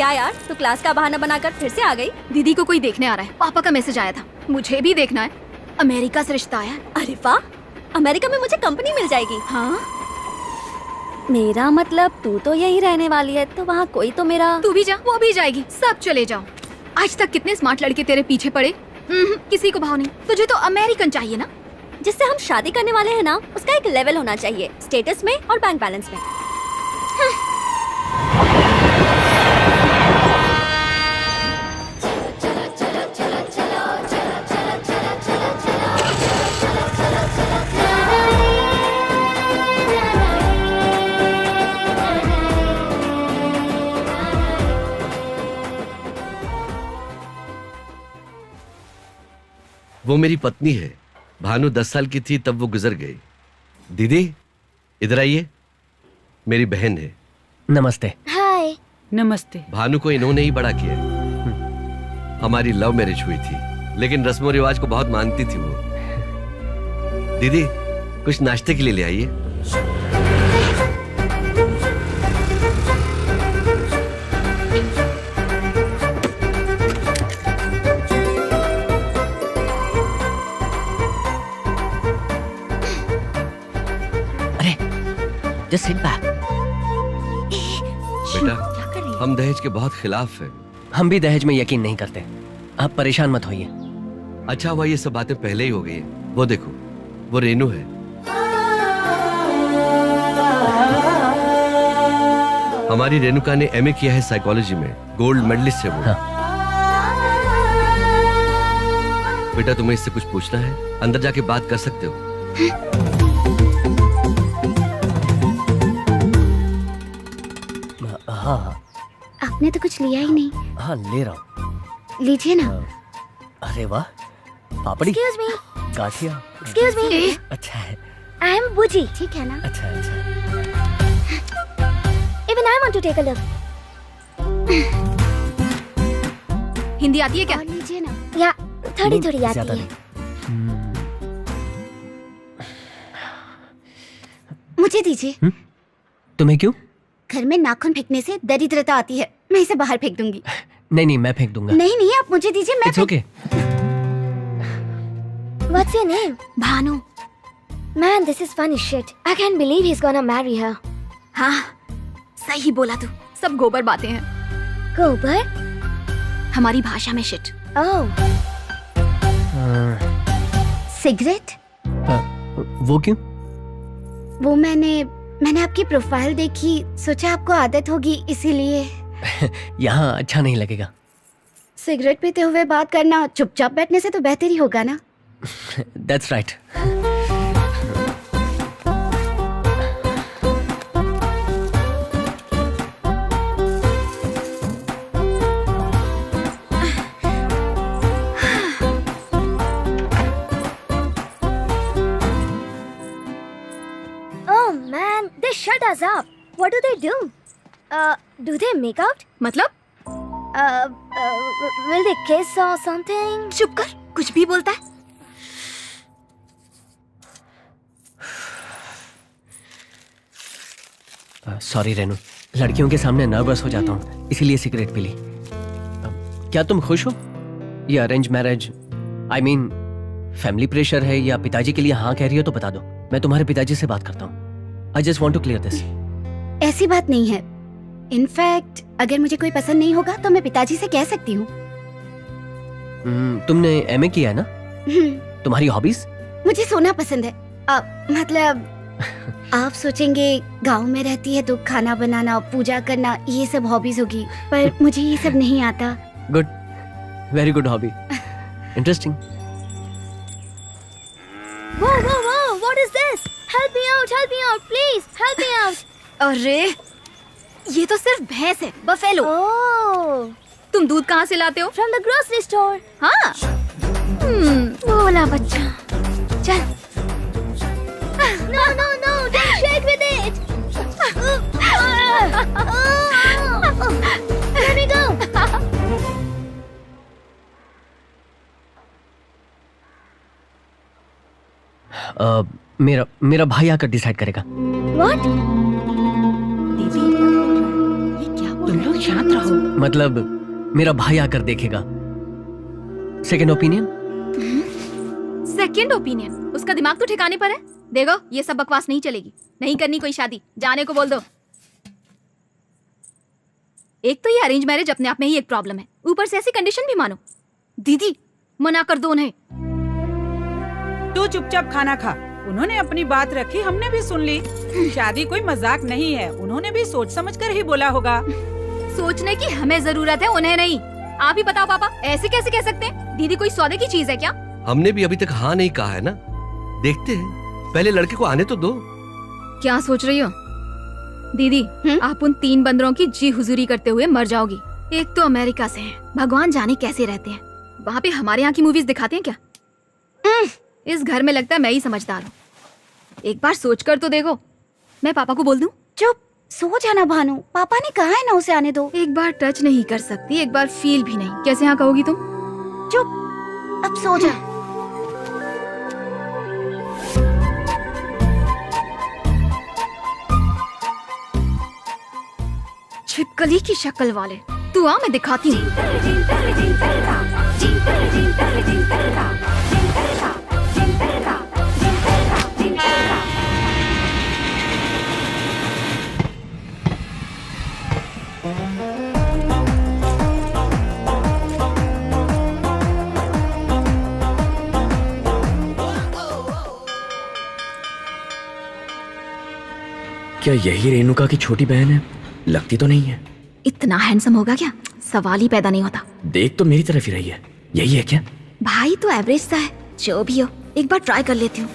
क्या यार, तू क्लास का बहाना बनाकर फिर से आ गई? दीदी को कोई देखने आ रहा है, पापा का मैसेज आया था, मुझे भी देखना है। अमेरिका से रिश्ता आया है। अरे वाह, अमेरिका में मुझे कंपनी मिल जाएगी। हाँ, मेरा मतलब तू तो यही रहने वाली है, तो वहाँ कोई तो मेरा। तू भी जा, वो भी जाएगी, सब चले जाओ। आज तक कितने स्मार्ट लड़के तेरे पीछे पड़े, किसी को भाव नहीं। तुझे तो अमेरिकन चाहिए ना। जिससे हम शादी करने वाले हैं ना, उसका एक लेवल होना चाहिए, स्टेटस में और बैंक बैलेंस में। वो मेरी पत्नी है। भानु 10 साल की थी तब वो गुजर गई। दीदी इधर आइए, मेरी बहन है। नमस्ते। हाय। नमस्ते। भानु को इन्होंने ही बड़ा किया। हमारी लव मैरिज हुई थी, लेकिन रस्मों रिवाज को बहुत मानती थी वो। दीदी कुछ नाश्ते के लिए ले आइए। Just sit back. बेटा, हम दहेज के बहुत खिलाफ हैं। हम भी दहेज में यकीन नहीं करते, आप परेशान मत होइए। अच्छा हुआ ये सब बातें पहले ही हो गई हैं। वो देखो, वो रेनू है। हमारी रेणुका ने एमए किया है साइकोलॉजी में, गोल्ड मेडलिस्ट है वो। हाँ। बेटा तुम्हें इससे कुछ पूछना है, अंदर जाके बात कर सकते हो। हाँ, आपने तो कुछ लिया ही नहीं। हाँ ले रहा हूँ। लीजिए ना। अरे वाह, पापड़ी, Excuse me. Gathiya. Excuse me. अच्छा है। I am Buji, ठीक है ना? अच्छा अच्छा। Even I want to take a look. Hindi आती है क्या? और लीजिए ना। या थोड़ी थोड़ी ज्यादा आती है। मुझे दीजिए। तुम्हें क्यों? घर में नाखून फेंकने से दरिद्रता आती है, मैं इसे बाहर फेंक दूंगी। नहीं नहीं, मैं फेंक दूंगा। नहीं नहीं, आप मुझे दीजिए, मैं It's okay. What's your name? Bhanu. Man, this is funny shit. I can't believe he's gonna marry her. हाँ, सही बोला तू, सब गोबर बातें हैं। गोबर? हमारी भाषा में शिट। Oh. सिगरेट? वो क्यों? वो मैंने आपकी प्रोफाइल देखी, सोचा आपको आदत होगी इसीलिए। यहाँ अच्छा नहीं लगेगा। सिगरेट पीते हुए बात करना चुपचाप बैठने से तो बेहतर ही होगा ना। That's right. Oh man, they shut us up. What do they do? Do they make out? मतलब? Will they kiss or something? चुप कर, कुछ भी बोलता है। सॉरी रेनू, लड़कियों के सामने नर्वस हो जाता हूँ, इसीलिए सिगरेट पी ली। क्या तुम खुश हो? ये arrange marriage, I mean family pressure है या पिताजी के लिए हाँ कह रही हो तो बता दो, मैं तुम्हारे पिताजी से बात करता हूँ। I just want to clear this. ऐसी बात नहीं है। इनफैक्ट अगर मुझे कोई पसंद नहीं होगा तो मैं पिताजी से कह सकती हूँ। तुमने एमए किया है ना? तुम्हारी हॉबीज? मुझे सोना पसंद है। मतलब आप सोचेंगे गांव में रहती है तो खाना बनाना, पूजा करना, ये सब हॉबीज होगी, पर मुझे ये सब नहीं आता। Good, very good hobby, interesting. Whoa, whoa, whoa! What is this? Help me out, please, help me out. अरे, ये तो सिर्फ भैंस है, बफेलो। Oh, तुम दूध कहाँ से लाते हो? from the grocery store. हाँ। बोला बच्चा। चल। No, no, no! Don't shake with it. Let me go. मेरा भाई आकर डिसाइड करेगा। What? दीदी, ये क्या बोल तुम लोग शांत रहो। मतलब मेरा भाई आकर देखेगा। Second opinion? Second opinion? उसका दिमाग तो ठिकाने पर है। देखो ये सब बकवास नहीं चलेगी, नहीं करनी कोई शादी, जाने को बोल दो। एक तो ये अरेंज मैरिज अपने आप में ही एक प्रॉब्लम है, ऊपर से ऐसी कंडीशन भी मानो। दीदी मना कर दो उन्हें। तू चुपचाप खाना खा। उन्होंने अपनी बात रखी, हमने भी सुन ली। शादी कोई मजाक नहीं है, उन्होंने भी सोच समझ कर ही बोला होगा। सोचने की हमें जरूरत है, उन्हें नहीं। आप ही बताओ पापा, ऐसे कैसे कह सकते हैं? दीदी कोई सौदे की चीज है क्या? हमने भी अभी तक हाँ नहीं कहा है ना, देखते हैं, पहले लड़के को आने तो दो। क्या सोच रही हो दीदी? आप उन 3 बंदरों की जी हुजूरी करते हुए मर जाओगी। एक तो अमेरिका से हैं, भगवान जाने कैसे रहते हैं। वहाँ पे हमारे यहाँ की मूवीज दिखाते हैं क्या? इस घर में लगता है मैं ही समझदार हूँ। एक बार सोच कर तो देखो। मैं पापा को बोल दूं? चुप, सो जाना भानु, पापा ने कहा है ना उसे आने दो। एक बार टच नहीं कर सकती, एक बार फील भी नहीं। कैसे हाँ कहोगी तुम? चुप, अब सो जा। छिपकली की शक्ल वाले, तू आ मैं दिखाती हूँ। क्या यही रेणुका की छोटी बहन है? लगती तो नहीं है। इतना हैंडसम होगा क्या? सवाल ही पैदा नहीं होता। देख तो मेरी तरफ ही रही है। यही है क्या? भाई तो एवरेज सा है, जो भी हो एक बार ट्राई कर लेती हूँ।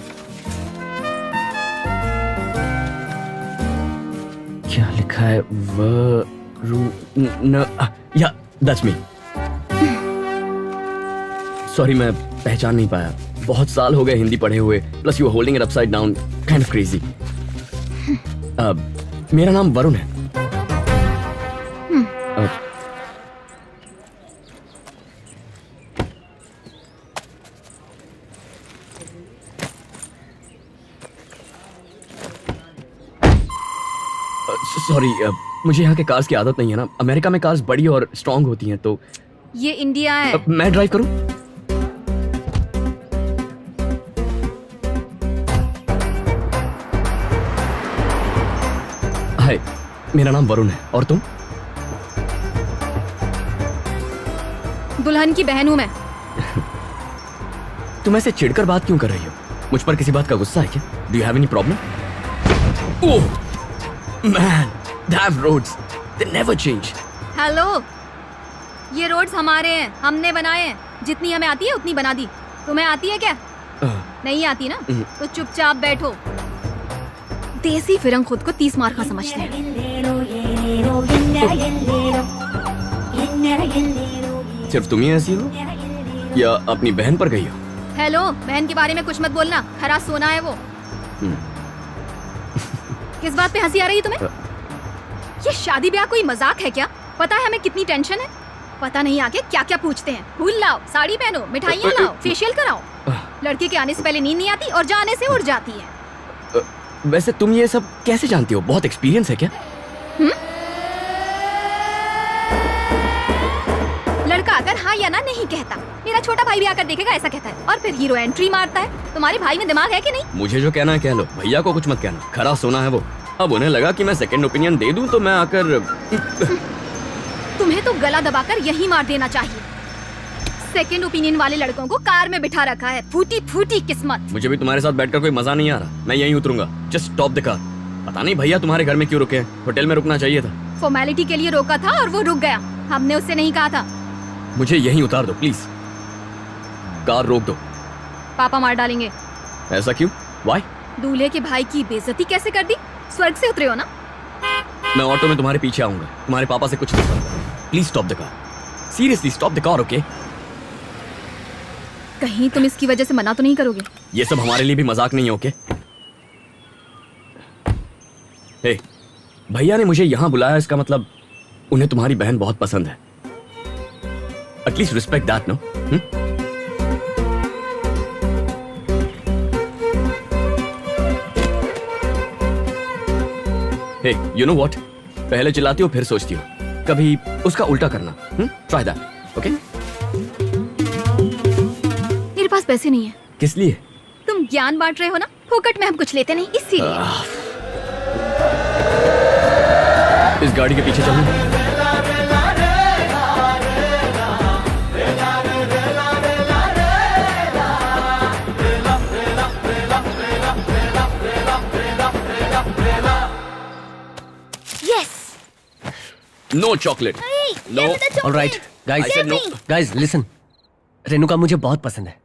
क्या लिखा है? या दैट्स मी। सॉरी, मैं पहचान नहीं पाया। बहुत साल हो गए हिंदी पढ़े हुए, plus you holding it upside down, kind of crazy. मेरा नाम वरुण है। सॉरी, मुझे यहाँ के कार्स की आदत नहीं है ना। अमेरिका में कार्स बड़ी और स्ट्रांग होती हैं, तो ये इंडिया है। मैं ड्राइव करूं? हाय, मेरा नाम वरुण है। और तुम? दुल्हन की बहन हूँ मैं। तुम ऐसे चिढ़कर बात क्यों कर रही हो? मुझ पर किसी बात का गुस्सा है क्या? Do you have any problem? Oh man, damn roads, they never change. Hello, ये रोड्स हमारे हैं, हमने बनाए हैं। जितनी हमें आती है उतनी बना दी। तुम्हें आती है क्या? नहीं आती ना, तो चुपचाप बैठो। देसी फिरंग खुद को 30 मार का समझते हैं। सिर्फ तुम ही ऐसी हो या अपनी बहन पर गई हो? हेलो, बहन के बारे में कुछ मत बोलना, खरा सोना है वो। किस बात पे हंसी आ रही है तुम्हें? ये शादी ब्याह कोई मजाक है क्या? पता है हमें कितनी टेंशन है? पता नहीं आगे क्या क्या पूछते हैं। फूल लाओ, साड़ी पहनो, मिठाइयाँ लाओ, फेशियल कराओ। लड़के के आने से पहले नींद नहीं आती और जाने से उड़ जाती है। वैसे तुम ये सब कैसे जानती हो? बहुत एक्सपीरियंस है क्या? लड़का आकर हाँ या ना नहीं कहता। मेरा छोटा भाई भी आकर देखेगा ऐसा कहता है, और फिर हीरो एंट्री मारता है। तुम्हारे भाई में दिमाग है कि नहीं? मुझे जो कहना है कह लो, भैया को कुछ मत कहना। खरा सोना है वो। अब उन्हें लगा कि मैं सेकंड ओपिनियन दे दूं, तो मैं आकर तुम्हें तो गला दबाकर यही मार देना चाहिए। सेकंड ओपिनियन वाले लड़कों को कार में बिठा रखा है। फूटी फूटी किस्मत। मुझे भी तुम्हारे साथ बैठकर कोई मजा नहीं आ रहा। मैं यहीं उतरूंगा। Just stop the car. पता नहीं भैया तुम्हारे घर में क्यों रुके हैं? होटल में रुकना चाहिए था। फॉर्मेलिटी के लिए रोका था और वो रुक गया। हमने उससे नहीं कहा था। मुझे यहीं उतार दो प्लीज। कार रोक दो। पापा मार डालेंगे। ऐसा क्यों? व्हाई? दूल्हे के भाई की बेइज्जती कैसे कर दी? स्वर्ग से उतरे हो ना? मैं ऑटो में तुम्हारे पीछे आऊंगा। तुम्हारे पापा से कुछ नहीं करना। Please stop the car. Seriously stop the car, okay? कहीं तुम इसकी वजह से मना तो नहीं करोगे? ये सब हमारे लिए भी मजाक नहीं है, ओके? हे, भैया ने मुझे यहाँ बुलाया, इसका मतलब उन्हें तुम्हारी बहन बहुत पसंद है। At least respect that, no? Hey, you know what? पहले चिल्लाती हो फिर सोचती हो। कभी उसका उल्टा करना. Try that. ओके? मेरे पास पैसे नहीं है. किस लिए? तुम ज्ञान बांट रहे हो ना, फोकट में हम कुछ लेते नहीं, इसीलिए. इस गाड़ी के पीछे चलना. Yes. No chocolate. No. All right I said no. Guys listen, Renuka मुझे बहुत पसंद है.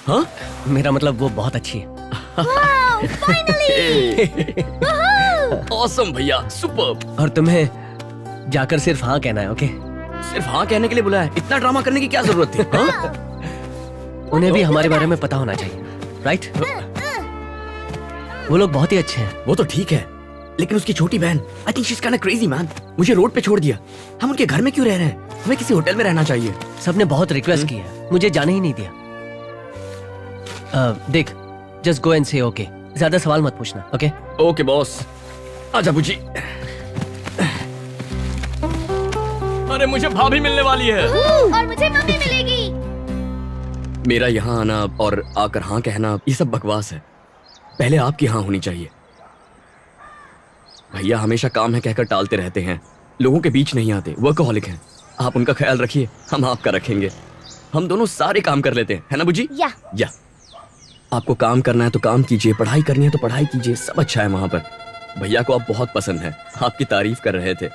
हाँ? मेरा मतलब वो बहुत अच्छी है. ऑसम भैया, सुपर्ब. और तुम्हें जाकर सिर्फ हाँ कहना है. ओके? सिर्फ हाँ कहने के लिए बुलाया? इतना ड्रामा करने की क्या जरूरत थी? हाँ? उन्हें भी हमारे बारे में पता होना चाहिए, राइट? वो लोग बहुत ही अच्छे हैं. वो तो ठीक है, लेकिन उसकी छोटी बहन, I think she is kind of crazy man. मुझे रोड पे छोड़ दिया. हम उनके घर में क्यों रह रहे हैं? हमें किसी होटल में रहना चाहिए. सबने बहुत रिक्वेस्ट की है, मुझे जाने ही नहीं दिया. देख, जस्ट गो एंड से ओके. ज्यादा सवाल मत पूछना. ओके? Okay boss. आजा बुजी. अरे मुझे भाभी मिलने वाली है. और मुझे मम्मी मिलेगी. मेरा यहाँ आना और आकर हाँ कहना, ये सब बकवास है. पहले आपकी हाँ होनी चाहिए. भैया हमेशा काम है कहकर टालते रहते हैं, लोगों के बीच नहीं आते, वर्कहॉलिक हैं. आप उनका ख्याल रखिए, हम आपका रखेंगे. हम दोनों सारे काम कर लेते हैं, है ना बुजी? या. आपको काम करना है तो काम कीजिए, पढ़ाई करनी है तो पढ़ाई कीजिए, सब अच्छा है वहां पर. भैया को आप बहुत पसंद है, आपकी तारीफ कर रहे थे.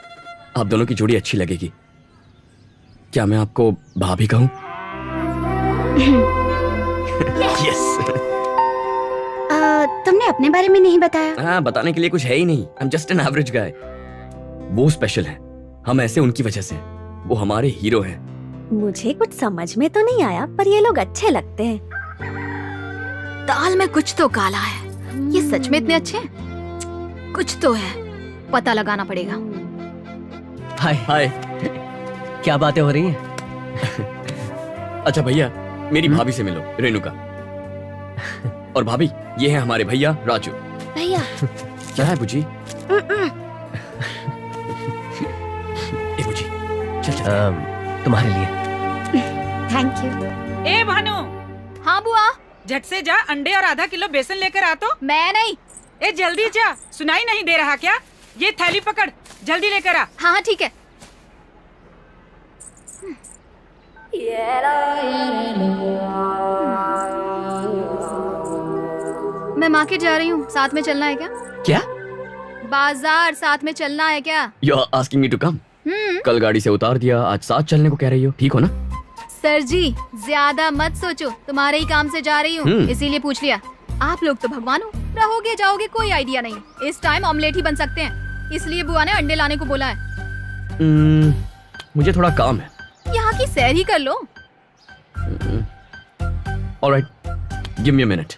आप दोनों की जोड़ी अच्छी लगेगी. क्या मैं आपको भाभी कहूं? यस. तुमने अपने बारे में नहीं बताया. हाँ, बताने के लिए कुछ है ही नहीं. I am just an average guy. वो स्पेशल है, हम ऐसे उनकी वजह से. वो हमारे हीरो हैं. मुझे कुछ समझ में तो नहीं आया, पर ये लोग अच्छे लगते हैं. दाल में कुछ तो काला है. ये सच में इतने अच्छे हैं? कुछ तो है, पता लगाना पड़ेगा. हाय. हाय. क्या बातें हो रही हैं? अच्छा भैया, मेरी भाभी से मिलो, रेणुका. और भाभी, ये हैं हमारे भैया राजू. भैया. क्या है बुजी? ए बुजी, चल चल. तुम्हारे लिए. Thank you. ए भानु, हाँ बुआ. झट से जा, अंडे और आधा किलो बेसन लेकर आ तो. मैं नहीं. ए जल्दी जा, सुनाई नहीं दे रहा क्या? ये थैली पकड़, जल्दी लेकर आ. हाँ हाँ ठीक है. मैं मार्केट जा रही हूँ, साथ में चलना है क्या? क्या? बाजार साथ में चलना है क्या? You are asking me to come? कल गाड़ी से उतार दिया, आज साथ चलने को कह रही हो, ठीक हो ना? सर जी, ज्यादा मत सोचो, तुम्हारे ही काम से जा रही हूँ, इसीलिए पूछ लिया. आप लोग तो भगवान हो, रहोगे जाओगे कोई आइडिया नहीं. इस टाइम ऑमलेट ही बन सकते हैं, इसलिए बुआ ने अंडे लाने को बोला है. मुझे थोड़ा काम है. यहाँ की सैर ही कर लो. Alright, give me a minute.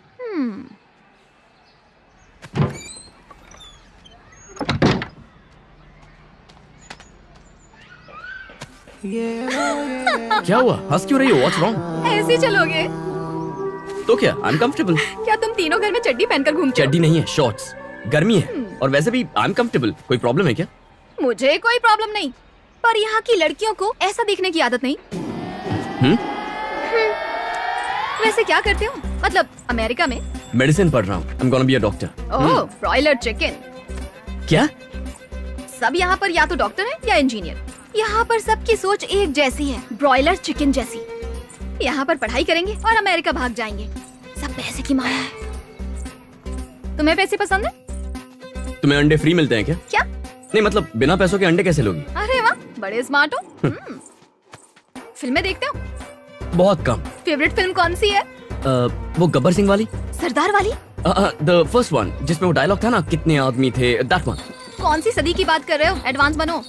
क्या हुआ? हंस क्यों रही हो? What's wrong? ऐसे ही चलोगे? तो क्या? I am comfortable. क्या तुम तीनों घर में चड्डी पहनकर घूमते हो? चड्डी नहीं है, शॉर्ट्स. गर्मी है और वैसे भी आई एम कंफर्टेबल. कोई प्रॉब्लम है क्या? मुझे कोई प्रॉब्लम नहीं, पर यहाँ की लड़कियों को ऐसा दिखने की आदत नहीं. वैसे क्या करते हो? मतलब अमेरिका में? मेडिसिन पढ़ रहा हूँ. I am gonna be a doctor. Oh, broiler chicken. क्या? सब यहाँ पर या तो डॉक्टर है या इंजीनियर. यहाँ पर सबकी सोच एक जैसी है, ब्रॉयलर चिकन जैसी. यहाँ पर पढ़ाई करेंगे और अमेरिका भाग जाएंगे. सब पैसे की माया है. तुम्हें पैसे पसंद है? तुम्हें अंडे फ्री मिलते हैं क्या? क्या? नहीं मतलब बिना पैसों के अंडे कैसे लोगी? अरे वाह, बड़े स्मार्ट हो. फिल्में देखते हो? बहुत कम. फेवरेट फिल्म कौन सी है? वो गब्बर सिंह वाली, सरदार वाली? द फर्स्ट वन, जिसमें वो डायलॉग था ना, कितने आदमी थे, दैट वन. कौन सी सदी की बात कर रहे हो? एडवांस बनो.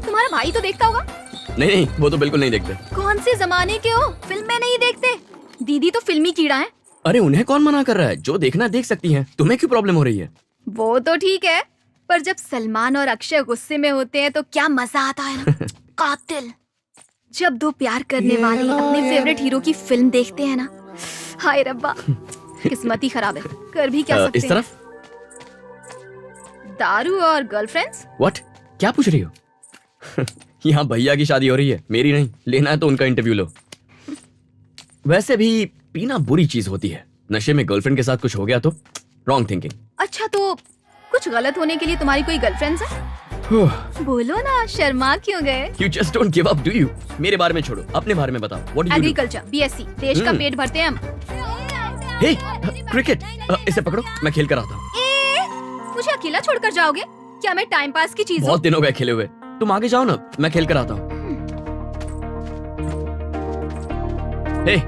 तुम्हारा भाई तो देखता होगा. नहीं नहीं, वो तो बिल्कुल नहीं देखते. कौन से जमाने के हो, फिल्में नहीं देखते? दीदी तो फिल्मी कीड़ा है. अरे उन्हें कौन मना कर रहा है? जो देखना देख सकती हैं. तुम्हें क्यों प्रॉब्लम हो रही है? वो तो ठीक है, पर जब सलमान और अक्षय गुस्से में होते हैं तो क्या मजा आता है ना. कातिल. जब दो प्यार करने वाले अपने फेवरेट हीरो की फिल्म देखते हैं ना, हाय रब्बा, किस्मत ही खराब है. कर भी क्या सकते इस तरफ? दारू और गर्लफ्रेंड्स. व्हाट? क्या पूछ रही हो? यहाँ भैया की शादी हो रही है, मेरी नहीं। लेना है तो उनका इंटरव्यू लो। वैसे भी पीना बुरी चीज होती है। नशे में गर्लफ्रेंड के साथ कुछ हो गया तो रॉन्ग थिंकिंग। अच्छा तो कुछ गलत होने के लिए तुम्हारी कोई गर्लफ्रेंड है? बोलो ना, शर्मा क्यों गए? You just don't give up, do you? मेरे बारे में छोड़ो, अपने बारे में बताओ। What do you do? Agriculture, BSc, देश का पेट भरते हैं हम। Hey, क्रिकेट, इसे पकड़ो, मैं खेल कर आता हूँ। मुझे अकेला छोड़कर जाओगे? क्या मैं टाइम पास की चीज हूँ? बहुत दिन हो गए खेले हुए। तुम आगे जाओ ना, मैं खेल कर आता हूँ। Hey,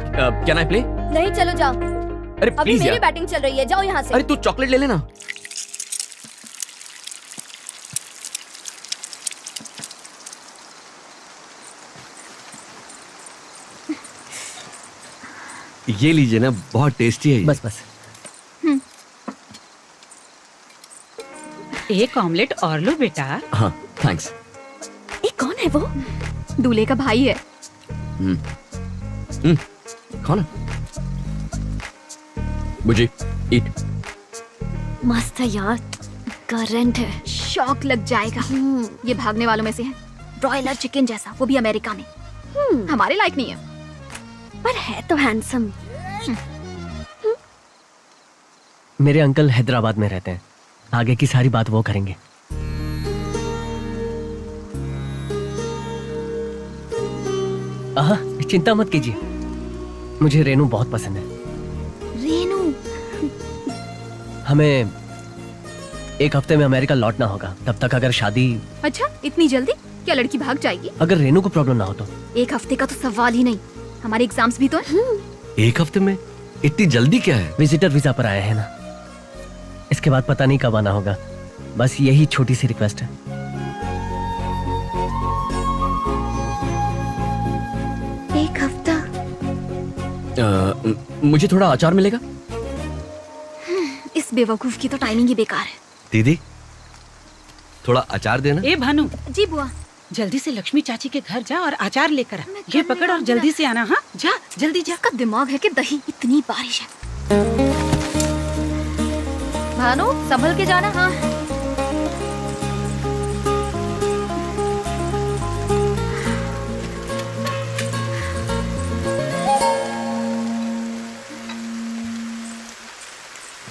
can I play? नहीं, चलो जाओ, अरे अभी प्लीज मेरी यार। बैटिंग चल रही है, जाओ यहाँ से। अरे तू चॉकलेट ले लेना। ये लीजिए ना, बहुत टेस्टी है ये। बस बस। एक ऑमलेट और लो बेटा। हाँ, थैंक्स। ए, कौन है वो? दूल्हे का भाई है। खाओ ना। बुजी, ईट। मस्त है यार, करंट है। शौक लग जाएगा। ये भागने वालों में से है, ब्रॉयलर चिकन जैसा, वो भी अमेरिका में। हमारे लायक नहीं है, पर है तो हैंडसम। मेरे अंकल हैदराबाद में रहते हैं, आगे की सारी बात वो करेंगे। चिंता मत कीजिए, मुझे रेनू बहुत पसंद है। रेनू? हमें एक हफ्ते में अमेरिका लौटना होगा, तब तक अगर शादी। अच्छा, इतनी जल्दी? क्या लड़की भाग जाएगी? अगर रेनू को प्रॉब्लम ना हो तो। एक हफ्ते का तो सवाल ही नहीं, हमारे एग्जाम्स भी तो हैं। एक हफ्ते में? इतनी जल्दी क्या है? विजिटर वीजा पर आए हैं ना, इसके बाद पता नहीं कब आना होगा। बस यही छोटी सी रिक्वेस्ट है। एक हफ्ता? मुझे थोड़ा अचार मिलेगा? इस बेवकूफ की तो टाइमिंग ही बेकार है। दीदी, थोड़ा अचार देना। ए भानु, जी बुआ। जल्दी से लक्ष्मी चाची के घर जा और अचार लेकर आ। मैं ये करने पकड़ और आऊंगा। जल्दी से आना। हाँ, जा जल्दी जा। इसका दिमाग है कि दही। इतनी बारिश है। भानु, संभल के जाना। हाँ।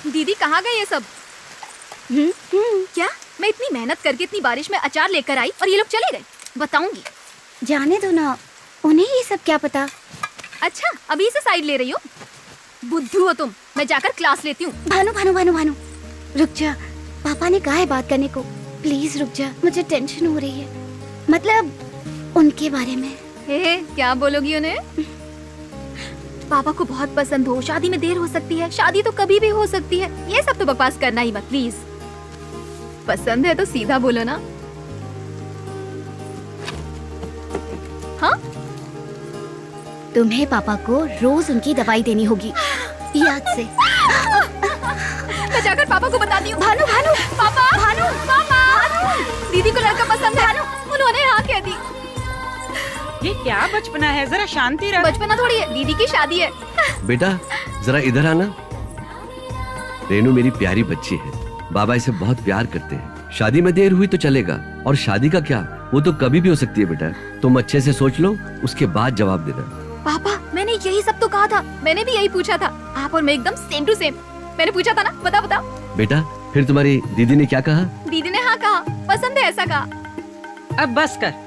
दीदी कहाँ गए ये सब? क्या मैं इतनी मेहनत करके इतनी बारिश में अचार लेकर आई और ये लोग चले गए? बताऊंगी। जाने दो ना, उन्हें ये सब क्या पता। अच्छा, अभी से साइड ले रही हो? बुद्धू हो तुम। मैं जाकर क्लास लेती हूँ। भानु भानु भानु भानु, रुक जा। पापा ने कहा है बात करने को, प्लीज रुक जा, मुझे टेंशन हो रही है। मतलब उनके बारे में। क्या बोलोगी उन्हें? पापा को बहुत पसंद हो, शादी में देर हो सकती है, शादी तो कभी भी हो सकती है, ये सब तो बकवास करना ही मत प्लीज। पसंद है तो सीधा बोलो ना। हाँ? तुम्हें पापा को रोज उनकी दवाई देनी होगी, याद से। मैं जाकर पापा को बताती हूँ। भानु भानु, पापा, भानु, पापा, दीदी को लड़का पसंद है। उन्होंने हाँ कह दी। ये क्या बचपना है, जरा शांति रख। बचपना थोड़ी है, दीदी की शादी है। बेटा, जरा इधर आना। रेनू मेरी प्यारी बच्ची है, बाबा इसे बहुत प्यार करते हैं। शादी में देर हुई तो चलेगा, और शादी का क्या, वो तो कभी भी हो सकती है। बेटा, तुम अच्छे से सोच लो, उसके बाद जवाब देना। पापा, मैंने यही सब तो कहा था, मैंने भी यही पूछा था। आप और मैं एकदम सेम टू सेम। मैंने पूछा था ना, बता बता। बेटा, फिर तुम्हारी दीदी ने क्या कहा? दीदी ने हाँ कहा, पसंद है ऐसा कहा। अब बस कर।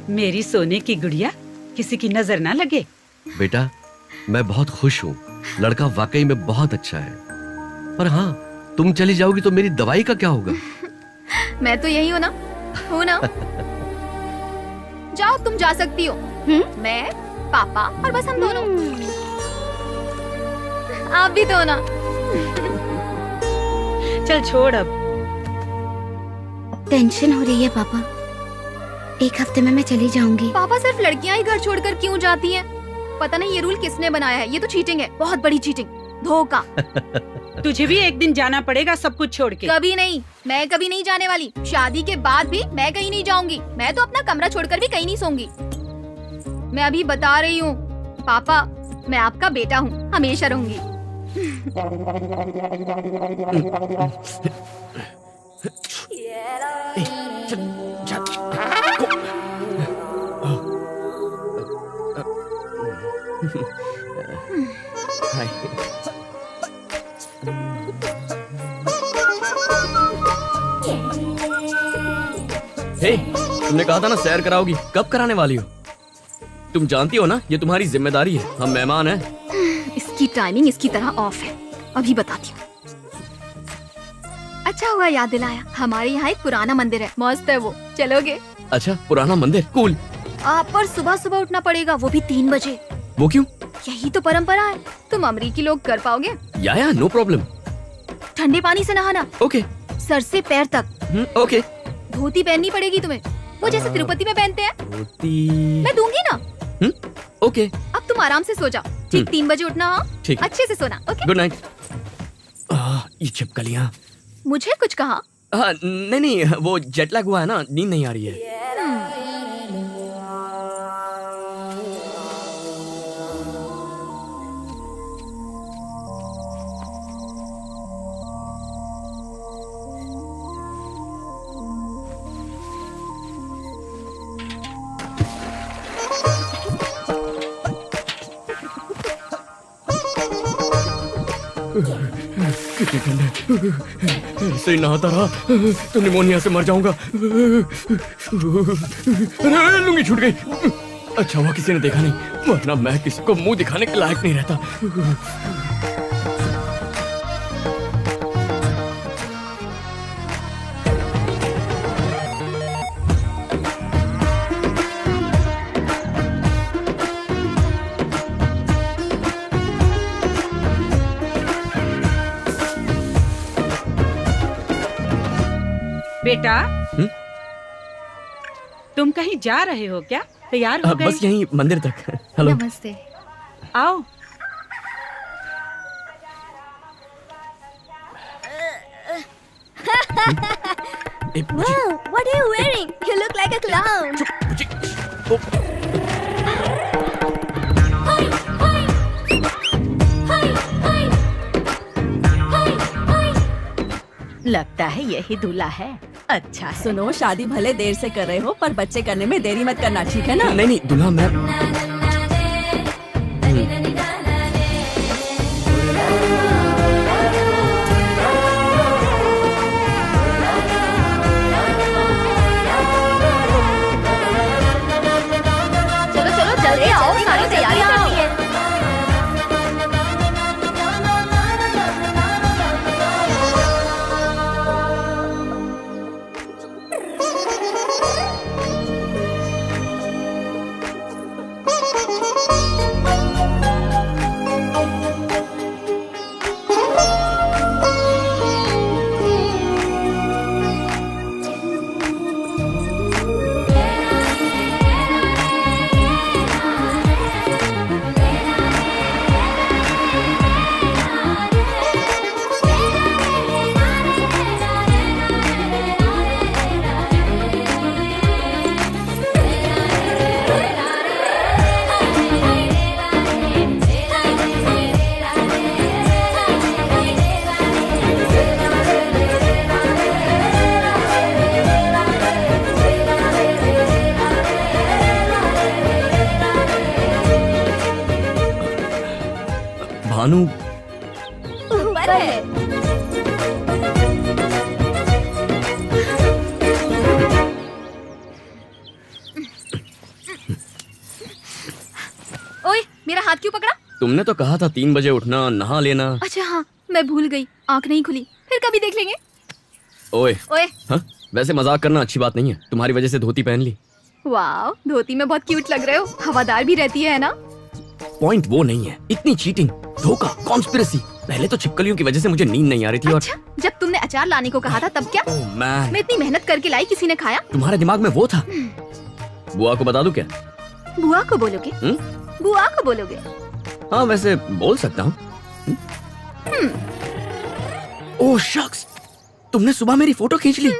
मेरी सोने की गुड़िया, किसी की नजर ना लगे। बेटा, मैं बहुत खुश हूँ, लड़का वाकई में बहुत अच्छा है। पर हाँ, तुम चली जाओगी तो मेरी दवाई का क्या होगा? मैं तो यही हूँ ना, हूँ ना। जाओ, तुम जा सकती हो। मैं, पापा और बस हम दोनों। आप भी तो हो ना। चल छोड़ अब। टेंशन हो रही है पापा, एक हफ्ते में मैं चली जाऊंगी। पापा, सिर्फ लड़कियां ही घर छोड़कर क्यों जाती हैं? पता नहीं ये रूल किसने बनाया है, ये तो चीटिंग है, बहुत बड़ी चीटिंग, धोखा। तुझे भी एक दिन जाना पड़ेगा सब कुछ छोड़ के। कभी नहीं, मैं कभी नहीं जाने वाली। शादी के बाद भी मैं कहीं नहीं जाऊंगी। मैं तो अपना कमरा छोड़कर भी कहीं नहीं सोऊंगी। मैं अभी बता रही हूँ पापा, मैं आपका बेटा हूँ, हमेशा रहूंगी। चल, चल। हे, तुमने कहा था ना सैर कराओगी, कब कराने वाली हो? तुम जानती हो ना ये तुम्हारी जिम्मेदारी है, हम मेहमान हैं। इसकी टाइमिंग इसकी तरह ऑफ है, अभी बताती हूँ। अच्छा हुआ याद दिलाया, हमारे यहाँ एक पुराना मंदिर है, मस्त है वो, चलोगे? अच्छा, पुराना मंदिर, कूल। पर सुबह सुबह उठना पड़ेगा, वो भी 3 बजे। वो क्यों? यही तो परंपरा है, तुम अमरीकी लोग कर पाओगे? या नो प्रॉब्लम। ठंडे पानी से नहाना, ओके। सर से पैर तक। ओके। धोती पहननी पड़ेगी तुम्हें, वो जैसे तिरुपति में पहनते हैं। धोती मैं दूंगी ना। ओके। अब तुम आराम से सो जाओ, ठीक 3 बजे उठना। हाँ, ठीक। अच्छे से सोना। Okay, good night. ये छिपकलियाँ। मुझे कुछ कहा? नहीं नहीं, वो जेट लैग हुआ है ना, नींद नहीं आ रही है। कितनी ठंड है, ऐसे ही नहाता रहा तो निमोनिया से मर जाऊंगा। अरे लुंगी छूट गई। अच्छा हुआ किसी ने देखा नहीं, वरना मैं किसी को मुंह दिखाने के लायक नहीं रहता। बेटा, तुम कहीं जा रहे हो क्या? तैयार हो गए? बस यहीं मंदिर तक। हेलो। नमस्ते। आओ। Wow, what are you wearing? You look like a clown. लगता है यही दूल्हा है। अच्छा है। सुनो, शादी भले देर से कर रहे हो पर बच्चे करने में देरी मत करना, ठीक है ना? नहीं नहीं दूल्हा मैं। चलो चलो जल्दी आओ, सारी तैयारी करनी है। भानु, ऊपर है। ओए, मेरा हाथ क्यों पकड़ा? तुमने तो कहा था 3 बजे उठना, नहा लेना। अच्छा हाँ, मैं भूल गई, आंख नहीं खुली, फिर कभी देख लेंगे। ओए। ओए। हाँ? वैसे मजाक करना अच्छी बात नहीं है, तुम्हारी वजह से धोती पहन ली। वाह, धोती में बहुत क्यूट लग रहे हो, हवादार भी रहती है ना? पॉइंट वो नहीं है, इतनी चीटिंग, धोखा, कॉन्स्पिरेसी। पहले तो छिपकलियों की वजह से मुझे नींद नहीं आ रही थी। अच्छा, जब तुमने अचार लाने को कहा था तब क्या? ओह मैन, मैं इतनी मेहनत करके लाई, किसी ने खाया? तुम्हारे दिमाग में वो था। बुआ को बता दूं क्या? बुआ को बोलोगे? बुआ को बोलोगे? हाँ वैसे बोल सकता हूँ। ओह शख्स, तुमने सुबह मेरी फोटो खींच ली।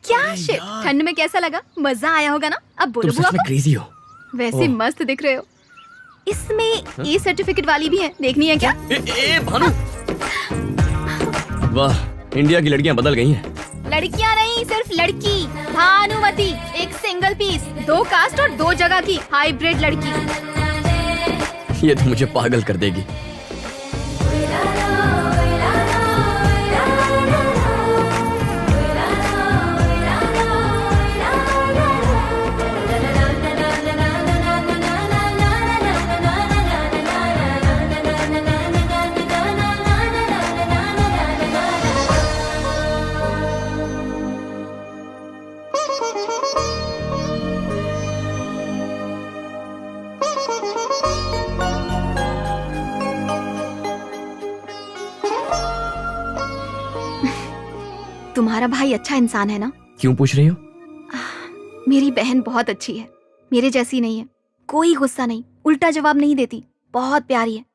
क्या शिट, ठंड में कैसा लगा? मजा आया होगा ना? अब बोलो तुम बुआ सच में को। क्रेजी हो। वैसे मस्त दिख रहे हो। इसमें ए सर्टिफिकेट वाली भी है, देखनी है क्या? ए भानु। वाह, इंडिया की लड़कियां बदल गई हैं। लड़कियां नहीं, सिर्फ लड़की। भानुमति, एक सिंगल पीस, 2 कास्ट और 2 जगह की हाइब्रिड लड़की। ये तो मुझे पागल कर देगी। तुम्हारा भाई अच्छा इंसान है ना? क्यों पूछ रही हो? मेरी बहन बहुत अच्छी है, मेरे जैसी नहीं है। कोई गुस्सा नहीं, उल्टा जवाब नहीं देती, बहुत प्यारी है।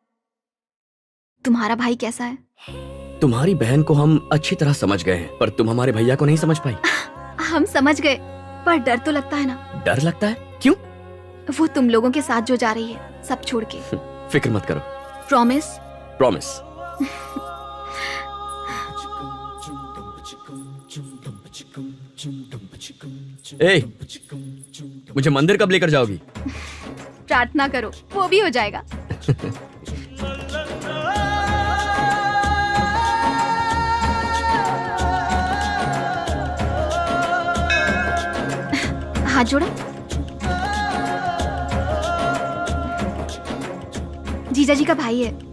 तुम्हारा भाई कैसा है? तुम्हारी बहन को हम अच्छी तरह समझ गए हैं, पर तुम हमारे भैया को नहीं समझ पाई। हम समझ गए, पर डर तो लगता है ना। डर लगता है? क्यों? वो तुम लोगों के साथ जो जा रही है, सब छोड़ के। फिक्र मत करो। प्रॉमिस? प्रॉमिस। ए, मुझे मंदिर कब लेकर जाओगी? प्रार्थना करो, वो भी हो जाएगा। हाथ जोड़ा। जीजा जी का भाई है।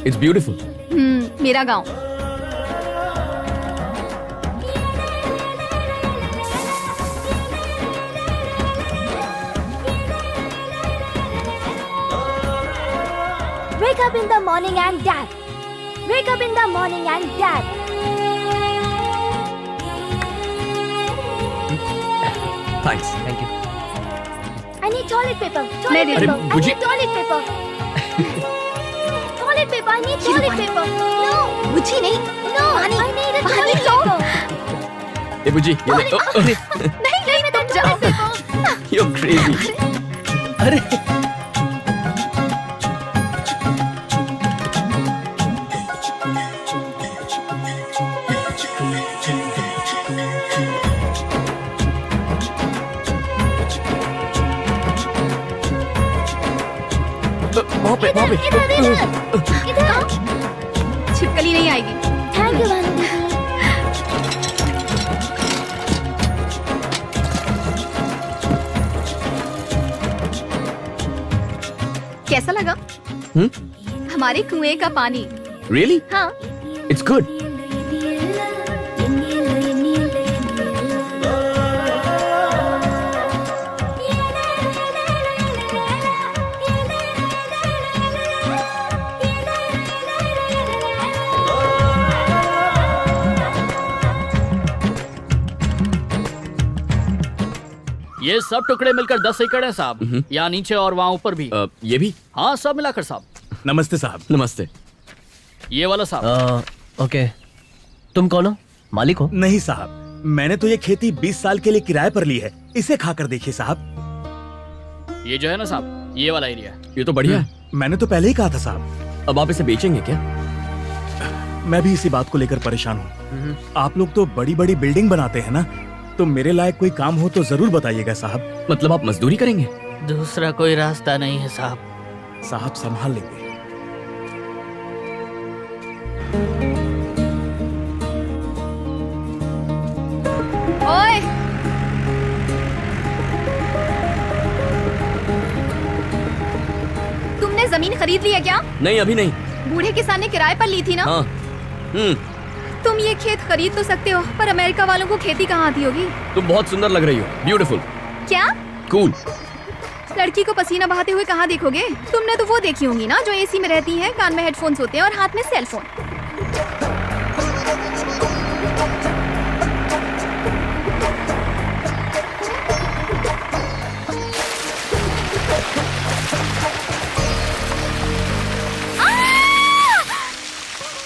It's beautiful. मेरा गांव। Wake up in the morning and dad. Wake up in the morning and dad. Thanks. Thank you. I need toilet paper. मैं Toilet दे paper. दूँ। I मुझे- need toilet paper. Toilet paper. I need toilet paper. No. बुझी नहीं। No. I need a toilet paper. ए बुजी, ये ले। अरे, नहीं नहीं, तुम जाओ। you're crazy। अरे वहाँ पे। इधर. छिपकली नहीं आएगी। Thank you, Vanity. कैसा लगा? हमारे कुएं का पानी। Really? हाँ। It's good. ये सब टुकड़े मिलकर 10 एकड़ है साहब। यहाँ नीचे और वहाँ ऊपर भी। ये भी? हाँ, सब मिलाकर साहब। नमस्ते साहब। नमस्ते। ये वाला साहब। ओके, तुम कौन हो? मालिक हो? नहीं साहब, मैंने तो ये खेती 20 साल के लिए किराए पर ली है। इसे खाकर देखिए साहब। ये जो है ना साहब, ये वाला एरिया। ये तो बढ़िया है। मैंने तो पहले ही कहा था साहब। अब आप इसे बेचेंगे क्या? मैं भी इसी बात को लेकर परेशान हूँ। आप लोग तो बड़ी बड़ी बिल्डिंग बनाते हैं ना, तो मेरे लायक कोई काम हो तो जरूर बताइएगा साहब। मतलब आप मजदूरी करेंगे? दूसरा कोई रास्ता नहीं है साहब। साहब संभाल लेंगे। ओए, तुमने जमीन खरीद ली है क्या? नहीं, अभी नहीं। बूढ़े किसान ने किराए पर ली थी ना? हाँ। तुम ये खेत खरीद तो सकते हो, पर अमेरिका वालों को खेती कहाँ आती होगी? तुम बहुत सुंदर लग रही हो। ब्यूटीफुल। क्या? कूल। लड़की को पसीना बहाते हुए कहाँ देखोगे? तुमने तो वो देखी होंगी ना, जो एसी में रहती है, कान में हेडफोन्स होते हैं और हाथ में सेलफोन।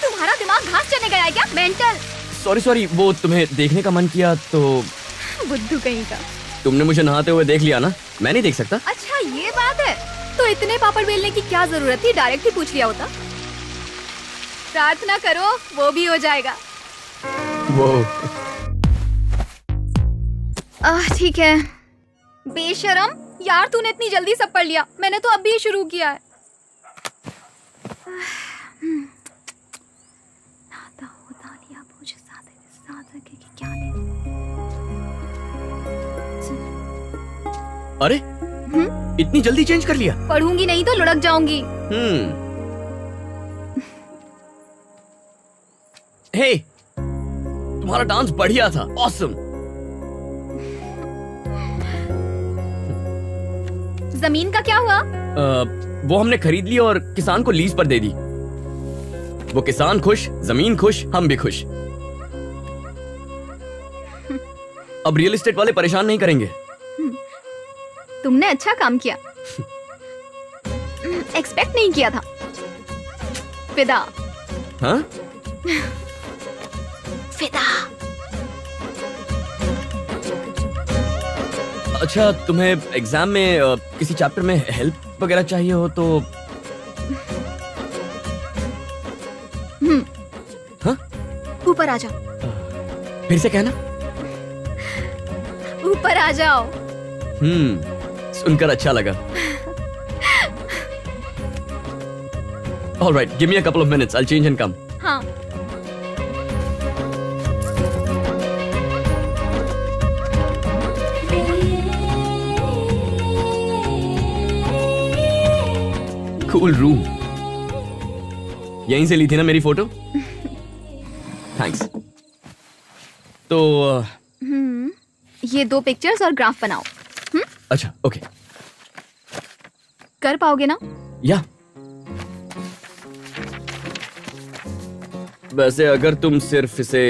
तुम्हारा दिमाग घास चढ़ने गया है क्या? मेंटल। सॉरी, वो तुम्हें देखने का मन किया तो। बुद्धू कहीं का। तुमने मुझे नहाते हुए देख लिया ना, मैं नहीं देख सकता। अच्छा ये बात है, तो इतने पापड़ बेलने की क्या जरूरत थी? डायरेक्ट ही पूछ लिया होता। प्रार्थना करो, वो भी हो जाएगा। वो ठीक है। बेशरम यार, तूने इतनी जल्दी सब पढ़ लिया, मैंने तो अभी शुरू किया है। अरे, इतनी जल्दी चेंज कर लिया? पढ़ूंगी नहीं तो लुढ़क जाऊंगी। हे, तुम्हारा डांस बढ़िया था। ऑसम। जमीन का क्या हुआ? वो हमने खरीद ली और किसान को लीज पर दे दी। वो किसान खुश, जमीन खुश, हम भी खुश। अब रियल एस्टेट वाले परेशान नहीं करेंगे। तुमने अच्छा काम किया। एक्सपेक्ट नहीं किया था। फिदा। हाँ? फिदा। अच्छा, तुम्हें एग्जाम में किसी चैप्टर में हेल्प वगैरह चाहिए हो तो? हाँ? ऊपर आ जाओ। फिर से कहना। ऊपर आ जाओ। सुनकर अच्छा लगा। All right, give me a couple of minutes. I'll change and come. हाँ। Cool room. यहीं से ली थी ना मेरी फोटो? Thanks. तो ये 2 पिक्चर्स और ग्राफ बनाओ। अच्छा, ओके। कर पाओगे ना? या वैसे अगर तुम सिर्फ इसे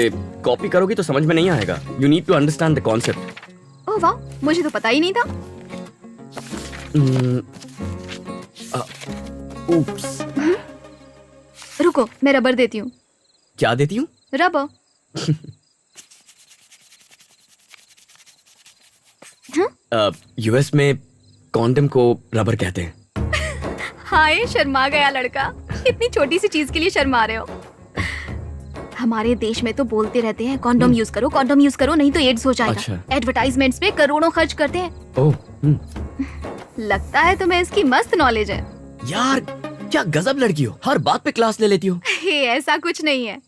कॉपी करोगी तो समझ में नहीं आएगा। You need to understand the concept. ओह वाह, मुझे तो पता ही नहीं था। Oops. रुको, मैं रबर देती हूँ। क्या देती हूँ? रबर। यूएस में कॉन्डम को रबर कहते हैं। हाय, शर्मा गया लड़का। इतनी छोटी सी चीज के लिए शर्मा रहे हो। हमारे देश में तो बोलते रहते हैं कॉन्डोम यूज करो, कॉन्डोम यूज करो, नहीं तो एड्स हो जाएगा। अच्छा। एडवर्टाइजमेंट्स पे करोड़ों खर्च करते हैं। ओह, लगता है तुम्हें इसकी मस्त नॉलेज है। यार क्या गजब लड़की हो, हर बात पे क्लास ले लेती हो। हे, ऐसा कुछ नहीं है।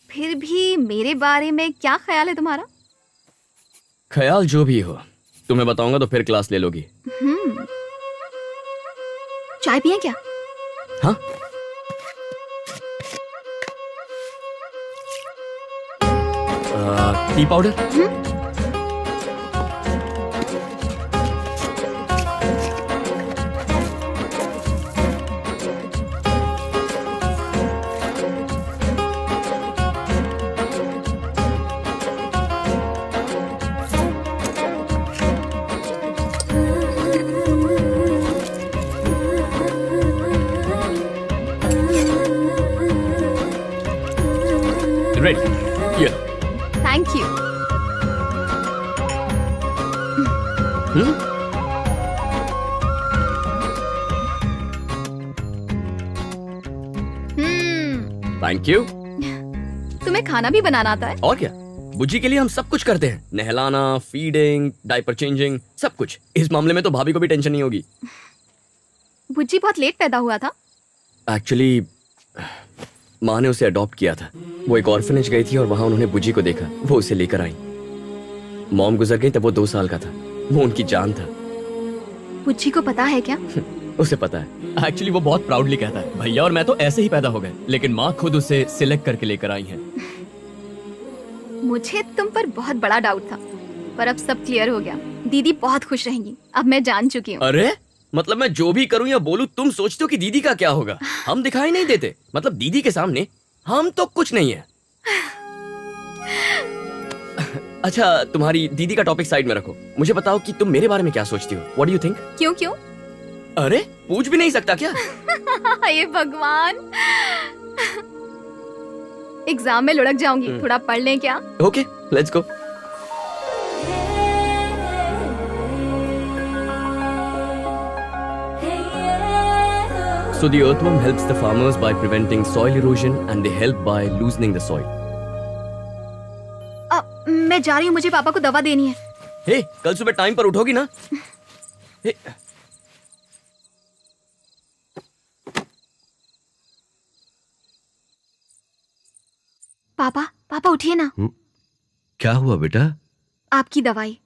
फिर भी मेरे बारे में क्या ख्याल है तुम्हारा? ख्याल जो भी हो, तुम्हें बताऊंगा तो फिर क्लास ले लोगी। चाय पिए क्या? हाँ? T powder? Ready? Yeah. Thank you. Thank you. तुम्हें खाना भी बनाना आता है? और क्या, बुज्जी के लिए हम सब कुछ करते हैं। नहलाना, फीडिंग, डायपर चेंजिंग, सब कुछ। इस मामले में तो भाभी को भी टेंशन नहीं होगी। बुज्जी बहुत लेट पैदा हुआ था। एक्चुअली माँ ने उसे अडॉप्ट किया था। वो एक ऑर्फनेज गई थी और वहां उन्होंने बुज्जी को देखा। वो उसे लेकर आई। मॉम गुजर गई तब वो 2 साल का था। वो उनकी जान था। बुज्जी को पता है क्या? उसे पता है। एक्चुअली वो बहुत प्राउडली कहता है, भैया और मैं तो ऐसे ही पैदा हो गए, लेकिन माँ खुद उसे सिलेक्ट करके लेकर आई है। मुझे तुम पर बहुत बड़ा डाउट था, पर अब सब क्लियर हो गया। दीदी बहुत खुश रहेंगी, अब मैं जान चुकी हूँ। अरे मतलब मैं जो भी करूँ या बोलूँ, तुम सोचते हो कि दीदी का क्या होगा? हम दिखाई नहीं देते। मतलब दीदी के सामने हम तो कुछ नहीं है। अच्छा, तुम्हारी दीदी का टॉपिक साइड में रखो। मुझे बताओ कि तुम मेरे बारे में क्या सोचती हो? What do you think? क्यों क्यों? अरे पूछ भी नहीं सकता क्या? ये भगवान, एग्जाम में लुढ़क जाऊंगी। थोड़ा पढ़ लें क्या? Okay, let's go. So the earthworm helps the farmers by preventing soil erosion and they help by loosening the soil. मैं जा रही हूँ, मुझे पापा को दवा देनी है। हे, कल सुबह टाइम पर उठोगी ना? हे, पापा, पापा उठिए ना। क्या हुआ बेटा? आपकी दवाई।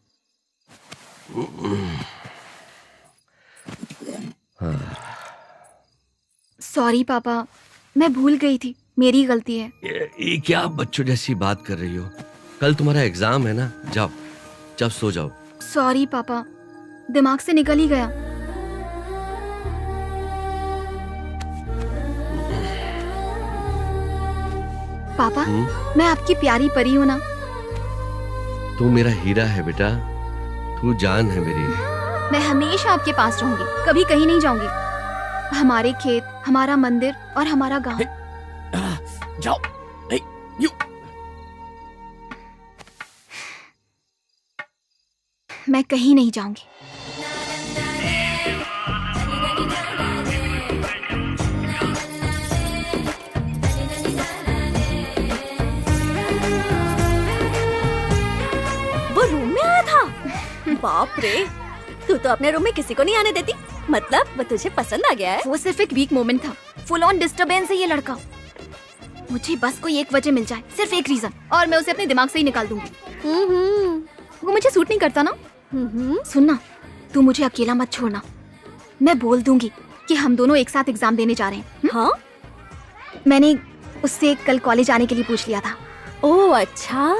सॉरी पापा, मैं भूल गई थी, मेरी गलती है। ये क्या बच्चों जैसी बात कर रही हो? कल तुम्हारा एग्जाम है ना, जाओ जब सो जाओ। सॉरी पापा, दिमाग से निकल ही गया। पापा मैं आपकी प्यारी परी हूँ ना। तू मेरा हीरा है बेटा, तू जान है मेरी। मैं हमेशा आपके पास रहूंगी, कभी कहीं नहीं जाऊंगी। हमारे खेत, हमारा मंदिर और हमारा गांव। जाओ। ए, यू। मैं कहीं नहीं जाऊंगी। वो रूम में आया था? बाप रे, तू तो अपने रूम में किसी को नहीं आने देती। मतलब वो तुझे पसंद आ गया है? वो सिर्फ एक वीक मोमेंट था। फुल ऑन डिस्टरबेंस है ये लड़का। मुझे बस कोई एक वजह मिल जाए, सिर्फ एक रीजन, और मैं उसे अपने दिमाग से ही निकाल दूंगी। वो मुझे सूट नहीं करता ना। सुनना, तू मुझे अकेला मत छोड़ना। मैं बोल दूंगी कि हम दोनों एक साथ एग्जाम देने जा रहे हैं। हाँ? मैंने उससे कल कॉलेज आने के लिए पूछ लिया था। ओह अच्छा,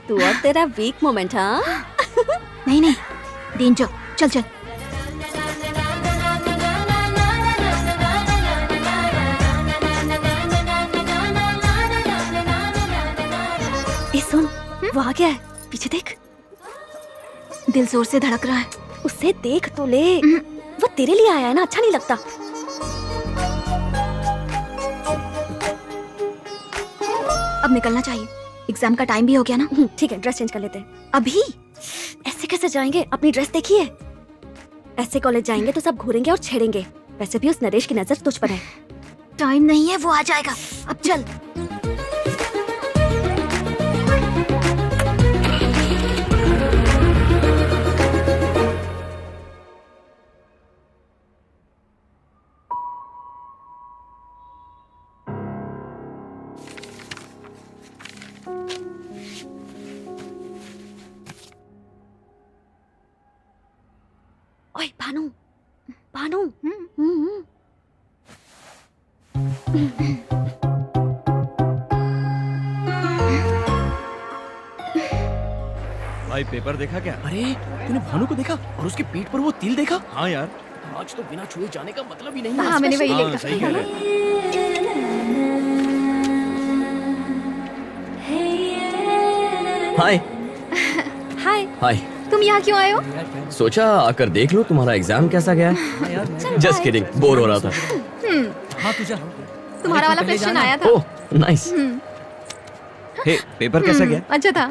तू और तेरा वीक मोमेंट। हाँ? नहीं नहीं, डेंजर। चल चल। ए सुन, वो आ गया है, पीछे देख। दिल जोर से धड़क रहा है। उसे देख तो ले, वो तेरे लिए आया है ना, अच्छा नहीं लगता। अब निकलना चाहिए, एग्जाम का टाइम भी हो गया ना। ठीक है, ड्रेस चेंज कर लेते हैं। अभी? ऐसे कैसे जाएंगे? अपनी ड्रेस देखिए। ऐसे कॉलेज जाएंगे तो सब घूरेंगे और छेड़ेंगे। वैसे भी उस नरेश की नजर तुझ पर है। टाइम नहीं है, वो आ जाएगा। अब चल। ओए भानु, भानु। भाई पेपर देखा क्या? अरे तूने भानु को देखा और उसके पीठ पर वो तिल देखा? हाँ यार। आज तो बिना छुए जाने का मतलब ही नहीं। हाँ, मैंने वही हाँ, लिखा। सही कह रहे हैं। हाय। हाय, हाय। तुम यहाँ क्यों आए हो? सोचा आकर देख लो तुम्हारा एग्जाम कैसा गया है। जस्ट किडिंग, बोर हो रहा था। हाँ तुझे तुम्हारा वाला क्वेश्चन आया था। Oh nice. हे, पेपर कैसा गया? अच्छा था।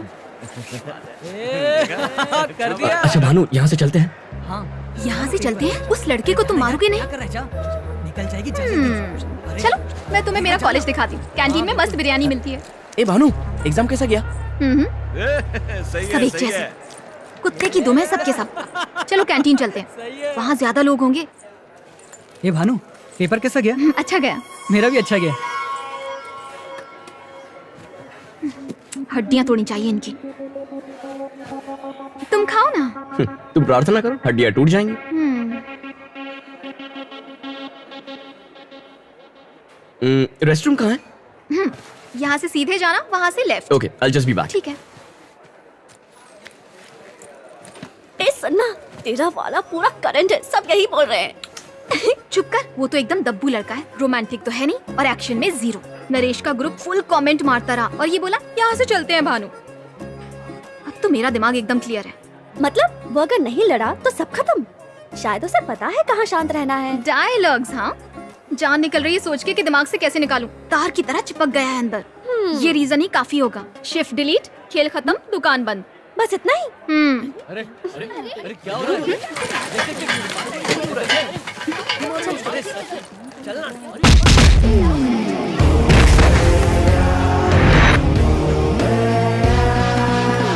कर दिया। अच्छा भानु, यहाँ से चलते हैं। यहाँ से चलते हैं? उस लड़के को तुम मारोगे नहीं? निकल जाएगी। चलो, मैं तुम्हें मेरा कॉलेज दिखाती हूँ। कैंटीन में मस्त बिरयानी मिलती है। ए भानु, एग्जाम कैसा गया? सब एक जैसे, कुत्ते की दुम है सबके सब। चलो कैंटीन चलते हैं, वहाँ ज्यादा लोग होंगे। ये भानु, पेपर कैसा गया? अच्छा गया। मेरा भी अच्छा गया। हड्डियाँ तोड़नी चाहिए इनकी। तुम खाओ ना। तुम प्रार्थना करो, हड्डियाँ टूट जाएंगी। रेस्टरूम कहाँ है? यहाँ से सीधे जाना, वहाँ से left. Okay, I'll just be back. ठीक है। ए सन्ना, तेरा वाला पूरा करंट है, सब यही बोल रहे हैं। चुप कर, वो तो एकदम दब्बू लड़का है। रोमांटिक तो है नहीं और एक्शन में जीरो। नरेश का ग्रुप फुल कमेंट मारता रहा और ये बोला यहाँ से चलते हैं भानु। अब तो मेरा दिमाग एकदम क्लियर है। मतलब वो अगर नहीं लड़ा तो सब खत्म। शायद उसे पता है कहाँ शांत रहना है। डायलॉग्स, हाँ। जान निकल रही है सोच के कि दिमाग से कैसे निकालूं। तार की तरह चिपक गया है अंदर। ये रीजन ही काफी होगा। शिफ्ट डिलीट, खेल खत्म, दुकान बंद, बस इतना ही। अरे अरे अरे क्या हो रहा है?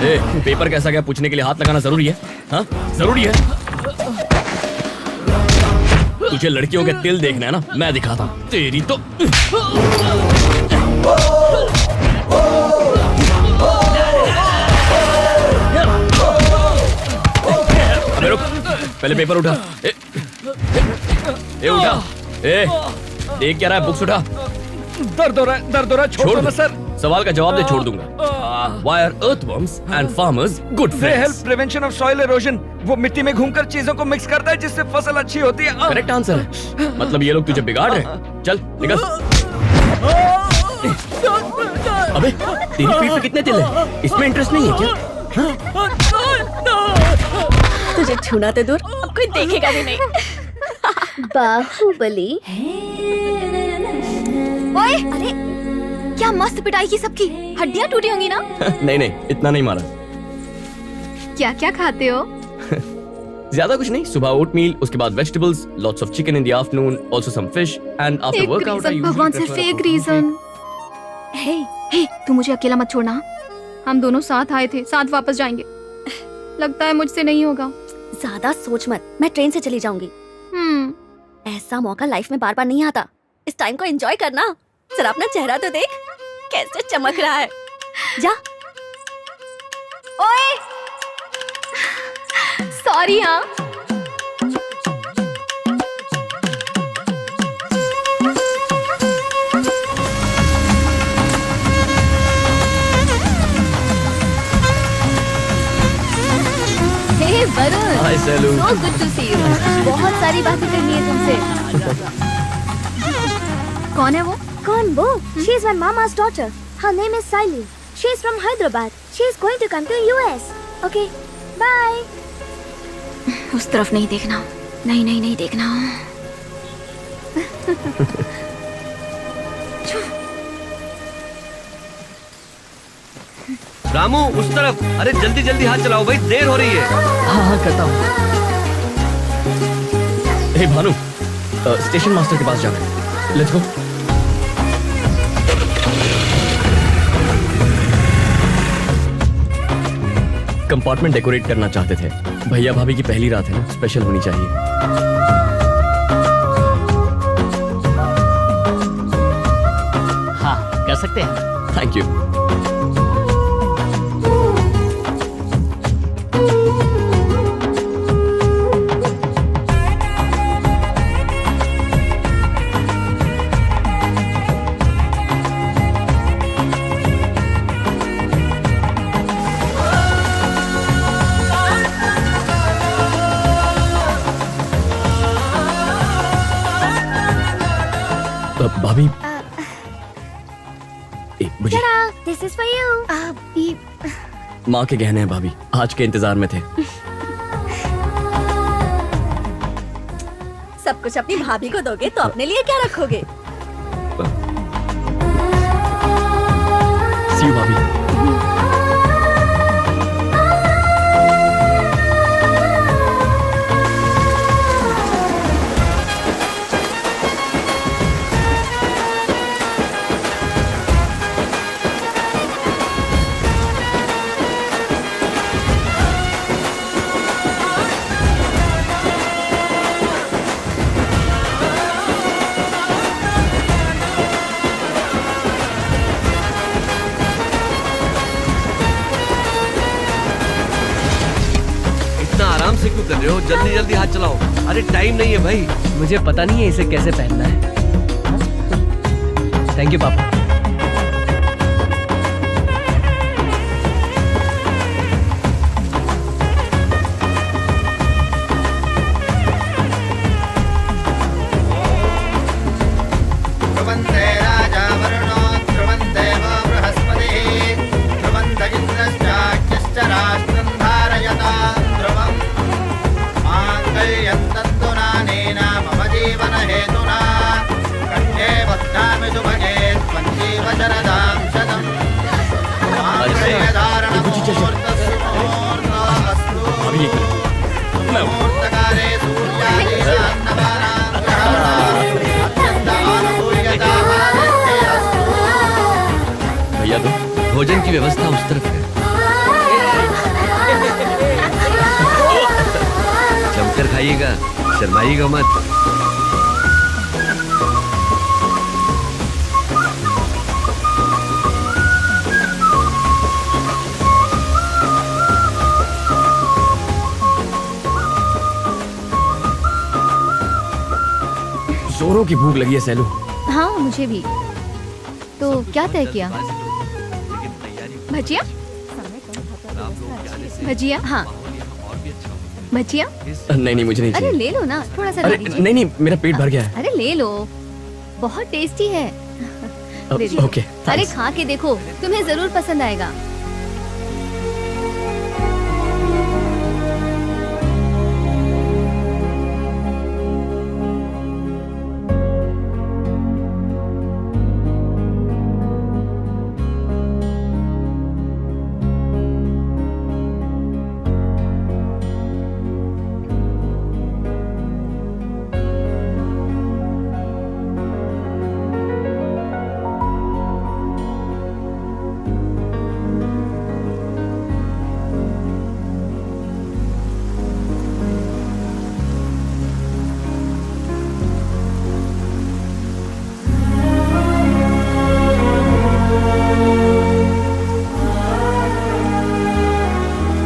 ए, पेपर कैसा गया पूछने के लिए हाथ लगाना जरूरी है? हाँ, जरूरी है। तुझे लड़कियों के तिल देखना है ना, मैं दिखाता हूं। तेरी तो अबे रुक, पहले पेपर उठा। ए उठा। ए देख क्या रहा है, बुक्स उठा। दर्द हो रहा है, छोड़ दो ना सर। सवाल का जवाब दे, छोड़ दूंगा। Why are earthworms and farmers good They friends? help prevention of soil erosion. वो मिट्टी में घूमकर चीजों को मिक्स करता है जिससे फसल अच्छी होती है। करेक्ट आंसर है। मतलब ये लोग तुझे बिगाड़ रहे हैं। चल निकल। अबे तेरी पीठ पे कितने तिल है? इसमें इंटरेस्ट नहीं है क्या? तुझे छूना तो दूर, अब कोई देखेगा भी नहीं। बाहुबली। ओए, अरे क्या मस्त पिटाई की सबकी, हड्डियां टूटी होंगी ना? नहीं नहीं, इतना नहीं मारा। क्या क्या खाते हो? ज्यादा कुछ नहीं, सुबह ओट मील, उसके बाद vegetables, lots of chicken in the afternoon, also some fish and after एक वर्कआउट आई रीजन भगवान, सिर्फ एक रीजन। हे, तू मुझे अकेला मत छोड़ना। हम दोनों साथ आए थे, साथ वापस जाएंगे। लगता है मुझसे नहीं होगा। ज्यादा सोच मत, मैं ट्रेन से चली जाऊंगी। ऐसा मौका लाइफ में बार बार नहीं आता। इस टाइम को एंजॉय करना। जरा अपना चेहरा तो देख, कैसे चमक रहा है। जा। ओए, सॉरी। हाँ, वरुण, हाय Selu. so good to see you। बहुत सारी बातें करनी है तुमसे। कौन है वो? कौन वो? She is my mama's daughter. Her name is Saili. She is from Hyderabad. She is going to come to US. Okay, bye. उस तरफ नहीं देखना। नहीं नहीं नहीं देखना। रामू उस तरफ, अरे जल्दी जल्दी हाथ चलाओ भाई, देर हो रही है। हाँ हाँ करता हूँ। हे भानु, स्टेशन मास्टर के पास जाना है। Let's go. कंपार्टमेंट डेकोरेट करना चाहते थे। भैया भाभी की पहली रात है ना, स्पेशल होनी चाहिए। हाँ, कर सकते हैं। Thank you. भाभी, मुझे This is for you. माँ के गहने हैं भाभी, आज के इंतजार में थे। सब कुछ अपनी भाभी को दोगे तो अपने लिए क्या रखोगे? See you, भाभी। आराम से क्यों कर रहे हो? जल्दी जल्दी हाथ चलाओ। अरे टाइम नहीं है भाई। मुझे पता नहीं है इसे कैसे पहनना है। थैंक यू पापा। अभी भैया तो भोजन की व्यवस्था उस तरफ है। जमकर खाइएगा, शर्माइएगा मत। जोरों की भूख लगी है सैलू। हाँ, मुझे भी। तो क्या तय किया? भजिया? भजिया? हाँ, भजिया? नहीं नहीं, मुझे नहीं अरे चाहिए। ले लो ना, थोड़ा सा अरे ला दीजिए। नहीं नहीं, मेरा पेट भर गया है। अरे ले लो, बहुत टेस्टी है। ओके अरे खा के देखो, तुम्हें जरूर पसंद आएगा।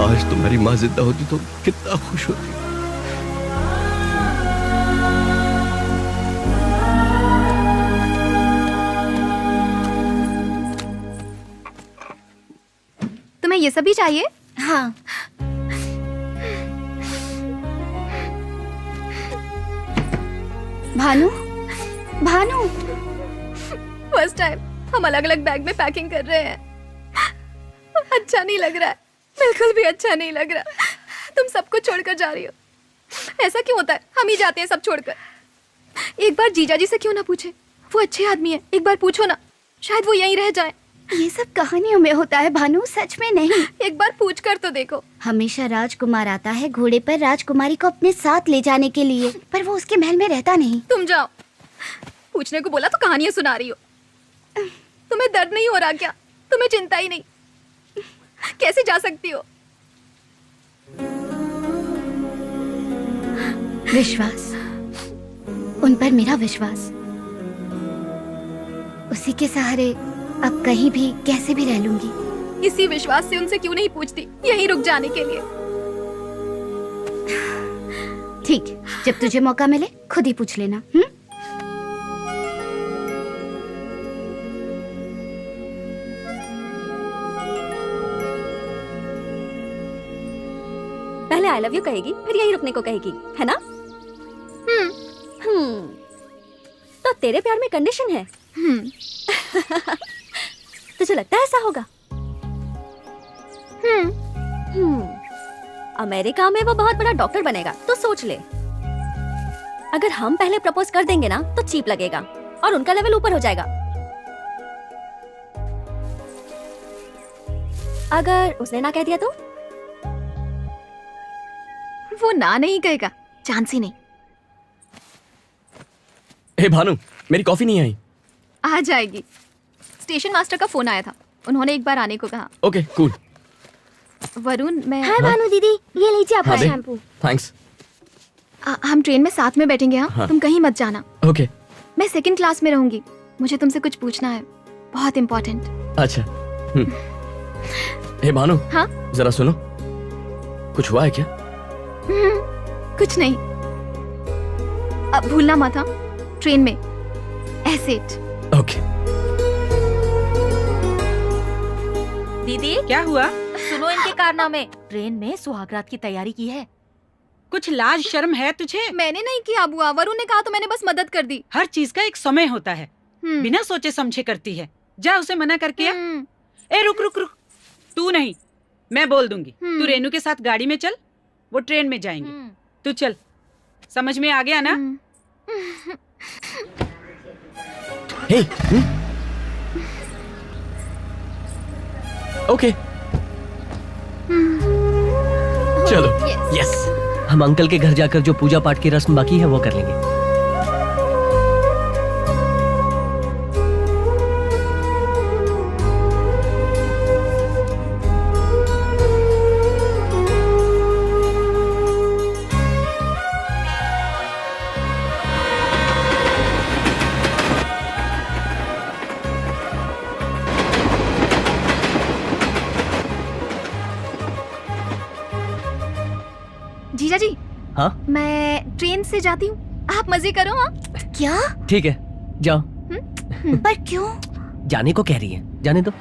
आज तुम्हारी माँ जिंदा होती तो कितना खुश होती। तुम्हें ये सब भी चाहिए? हाँ। भानु, भानु, फर्स्ट टाइम हम अलग अलग बैग में पैकिंग कर रहे हैं। अच्छा नहीं लग रहा है, बिल्कुल भी अच्छा नहीं लग रहा। तुम सबको छोड़कर जा रही हो, ऐसा क्यों होता है? हम ही जाते हैं सब छोड़कर। एक बार जीजा जी से क्यों ना पूछे, वो अच्छे आदमी है, एक बार पूछो ना, शायद वो यहीं रह जाए। ये सब कहानियों में होता है भानु, सच में नहीं। एक बार पूछ कर तो देखो। हमेशा राजकुमार आता है घोड़े पर राजकुमारी को अपने साथ ले जाने के लिए, पर वो उसके महल में रहता नहीं। तुम जाओ, पूछने को बोला तो कहानियां सुना रही हो। तुम्हें दर्द नहीं हो रहा क्या? तुम्हें चिंता ही नहीं, कैसे जा सकती हो? विश्वास, उन पर मेरा विश्वास, उसी के सहारे अब कहीं भी कैसे भी रह लूंगी। इसी विश्वास से उनसे क्यों नहीं पूछती यहीं रुक जाने के लिए? ठीक, जब तुझे मौका मिले खुद ही पूछ लेना। पहले आई लव यू कहेगी, फिर यहीं रुकने को कहेगी, है ना? तो तेरे प्यार में कंडीशन है। तुझे लगता है ऐसा होगा? अमेरिका में वो बहुत बड़ा डॉक्टर बनेगा, तो सोच ले, अगर हम पहले प्रपोज कर देंगे ना तो चीप लगेगा और उनका लेवल ऊपर हो जाएगा। अगर उसने ना कह दिया तो? वो ना नहीं कहेगा, चांस ही नहीं। हे भानु, मेरी कॉफी नहीं आई। आ जाएगी। स्टेशन मास्टर का फोन आया था, उन्होंने एक बार आने को कहा। Okay cool. वरुण, मैं हाय भानु दीदी, ये लीजिए आपका हाँ, शैम्पू। थैंक्स। हम ट्रेन में साथ में बैठेंगे। हाँ, तुम कहीं मत जाना। ओके। मैं सेकंड क्लास में रहूंगी, मुझे तुमसे कुछ पूछना है, बहुत इम्पोर्टेंट। अच्छा। हे भानु, हाँ? जरा सुनो, कुछ हुआ है क्या? कुछ नहीं। अब भूलना मत, हाँ? ट्रेन में एसिड। ओके। दीदी क्या हुआ? सुनो इनके कारनामे। ट्रेन में सुहागरात की तैयारी की है। कुछ लाज शर्म है तुझे? मैंने नहीं किया बुआ, वरुण ने कहा तो मैंने बस मदद कर दी। हर चीज का एक समय होता है, बिना सोचे समझे करती है। जा उसे मना करके आ। ए रुक रुक रुक, तू नहीं, मैं बोल दूंगी। तू रेनू के साथ गाड़ी में चल, वो ट्रेन में जाएंगे। तू चल, समझ में आ गया ना? हे, ओके, चलो। यस, हम अंकल के घर जाकर जो पूजा पाठ की रस्म बाकी है वो कर लेंगे। जीजा जी, हाँ? मैं ट्रेन से जाती हूँ, आप मजे करो। हाँ? क्या? ठीक है, जाओ। पर क्यों? जाने को कह रही है, जाने दो।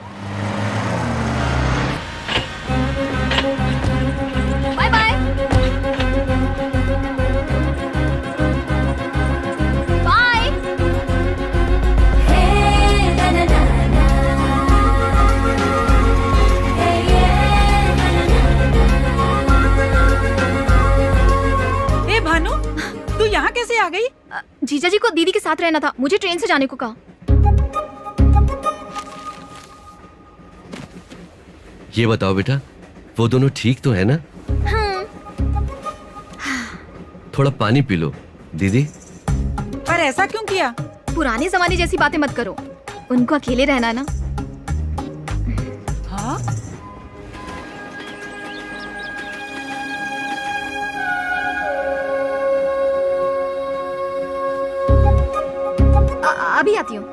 Bye bye. बाय। साथ रहना था, मुझे ट्रेन से जाने को कहा। ये बताओ बेटा, वो दोनों ठीक तो है ना? हाँ। थोड़ा पानी पी लो दीदी। पर ऐसा क्यों किया? पुराने जमाने जैसी बातें मत करो, उनको अकेले रहना है ना। हाँ? अभी आती हूँ।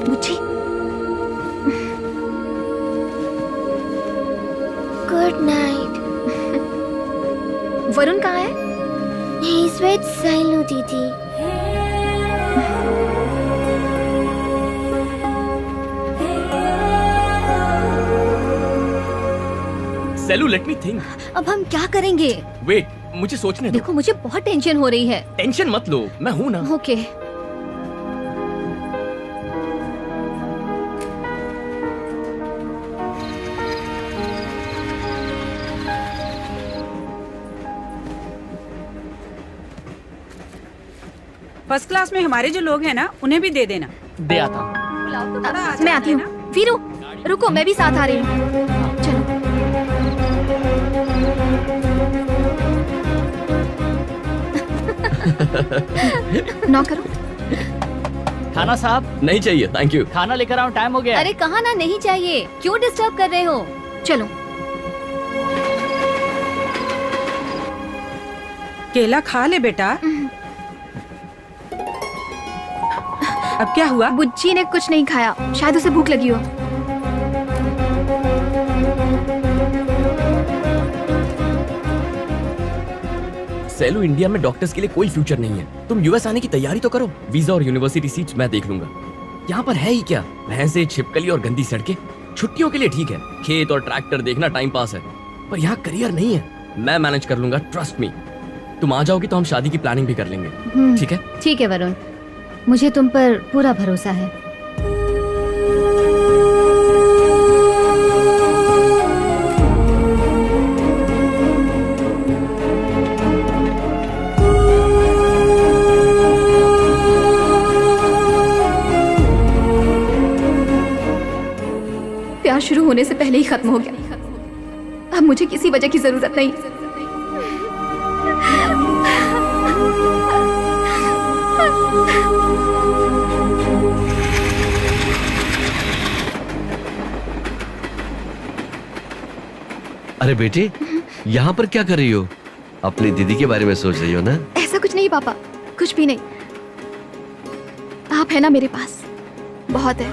बुच्ची, गुड नाइट। वरुण कहाँ है? He's with सैलू दीदी। Selu, let me think. अब हम क्या करेंगे? वेट, मुझे सोचने दो। देखो मुझे बहुत टेंशन हो रही है। टेंशन मत लो, मैं हूं ना। ओके। फर्स्ट क्लास में हमारे जो लोग हैं ना, उन्हें भी दे देना। दे आता हूँ। मैं आती हूँ। वीरू, रुको, मैं भी साथ आ रही हूँ। चलो। नॉक करो। खाना साहब? नहीं चाहिए, थैंक यू। खाना लेकर आओ, टाइम हो गया। अरे कहा ना नहीं चाहिए, क्यों डिस्टर्ब कर रहे हो? चलो। केला खा ले बेटा। अब क्या हुआ? बुच्ची ने कुछ नहीं खाया, शायद उसे भूख लगी हो। सेलू, इंडिया में डॉक्टर्स के लिए कोई फ्यूचर नहीं है। तुम यूएस आने की तैयारी तो करो। वीजा और यूनिवर्सिटी सीट्स मैं देख लूंगा। यहाँ पर है ही क्या, भैंसे, छिपकली और गंदी सड़कें। छुट्टियों के लिए ठीक है, खेत और ट्रैक्टर देखना टाइम पास है, पर यहाँ करियर नहीं है। मैं मैनेज कर लूंगा, ट्रस्ट मी। तुम आ जाओगी तो हम शादी की प्लानिंग भी कर लेंगे, ठीक है? ठीक है वरुण, मुझे तुम पर पूरा भरोसा है। प्यार शुरू होने से पहले ही खत्म हो गया। अब मुझे किसी वजह की जरूरत नहीं। अरे बेटे, यहाँ पर क्या कर रही हो? अपनी दीदी के बारे में सोच रही हो ना? ऐसा कुछ नहीं पापा, कुछ भी नहीं। आप है ना मेरे पास, बहुत है।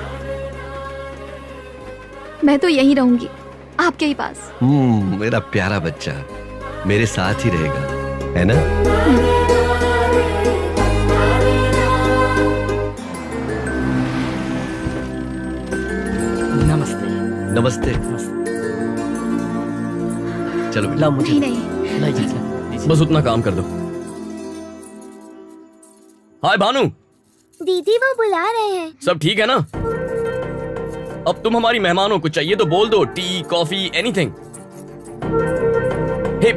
मैं तो यहीं रहूंगी, आपके ही पास। मेरा प्यारा बच्चा मेरे साथ ही रहेगा, है ना? नमस्ते। नमस्ते। चलो बेटा। ला मुझे। नहीं। लीजिए। बस उतना काम कर दो। हाय भानु। दीदी वो बुला रहे हैं। सब ठीक है ना? अब तुम हमारी मेहमान हो, कुछ चाहिए तो बोल दो, टी, कॉफी, एनीथिंग। हे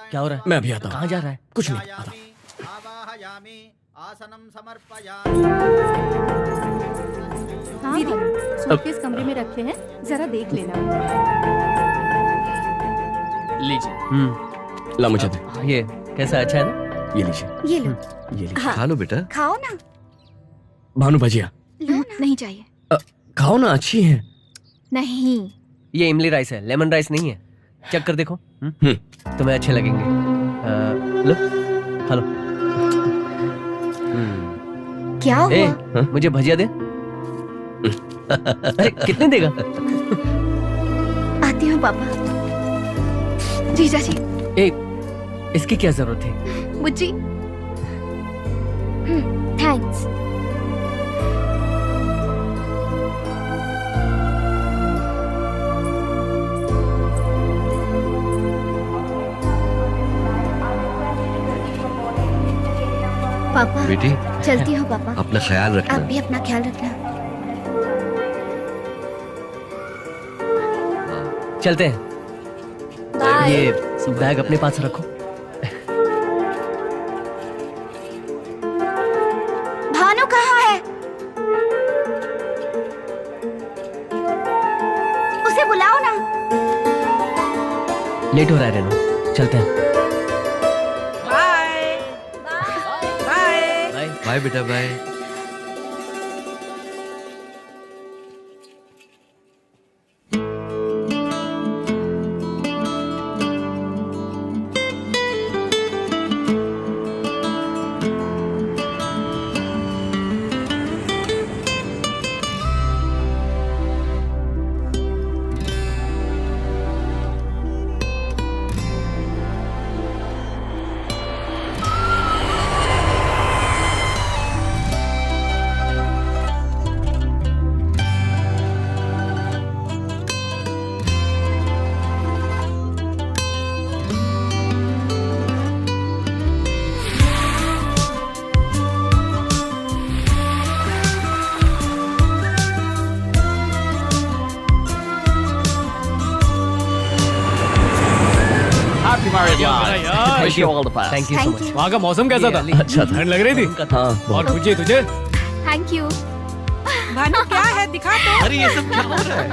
क्या हो रहा है? मैं अभी आता हूँ। कहाँ जा रहा है? कुछ नहीं, आता। दीदी, सूटकेस कमरे में रखे हैं, जरा देख लेना। लीजिए। ला मुझे दे। ये कैसा, अच्छा है ना? ये लीजिए। ये लो। ये लीजिए। खा लो बेटा। खाओ ना। भानु भजिया। नहीं चाहिए। खाओ ना, अच्छी है। नहीं। ये इमली राइस है, लेमन राइस नहीं है। चेक कर देखो, तुम्हें अच्छे लगेंगे। लो, खा लो। क्या ए, हुआ? मुझे भजिया दे। अरे कितने देगा? आती हूँ पापा। जीजा जी। ए, इसकी क्या जरूरत है? बुच्ची। थैंक्स। पापा बेटी चलती हूँ पापा। अपना ख्याल आप रखना। भी अपना ख्याल रखना। चलते हैं। बाय। ये बैग अपने पास रखो। भानु कहाँ है? उसे बुलाओ ना। लेट हो रहा है रेनू, चलते हैं। Bye bye. बाय। बाय बेटा bye. Happy married life. Wish you all the best. Thank you so Thank much. you. वहाँ का मौसम कैसा था? अच्छा था। ठंड लग रही थी? हाँ और तुझे तुझे? Thank you. भानु क्या है, दिखा तो। अरे ये सब क्या हो रहा है?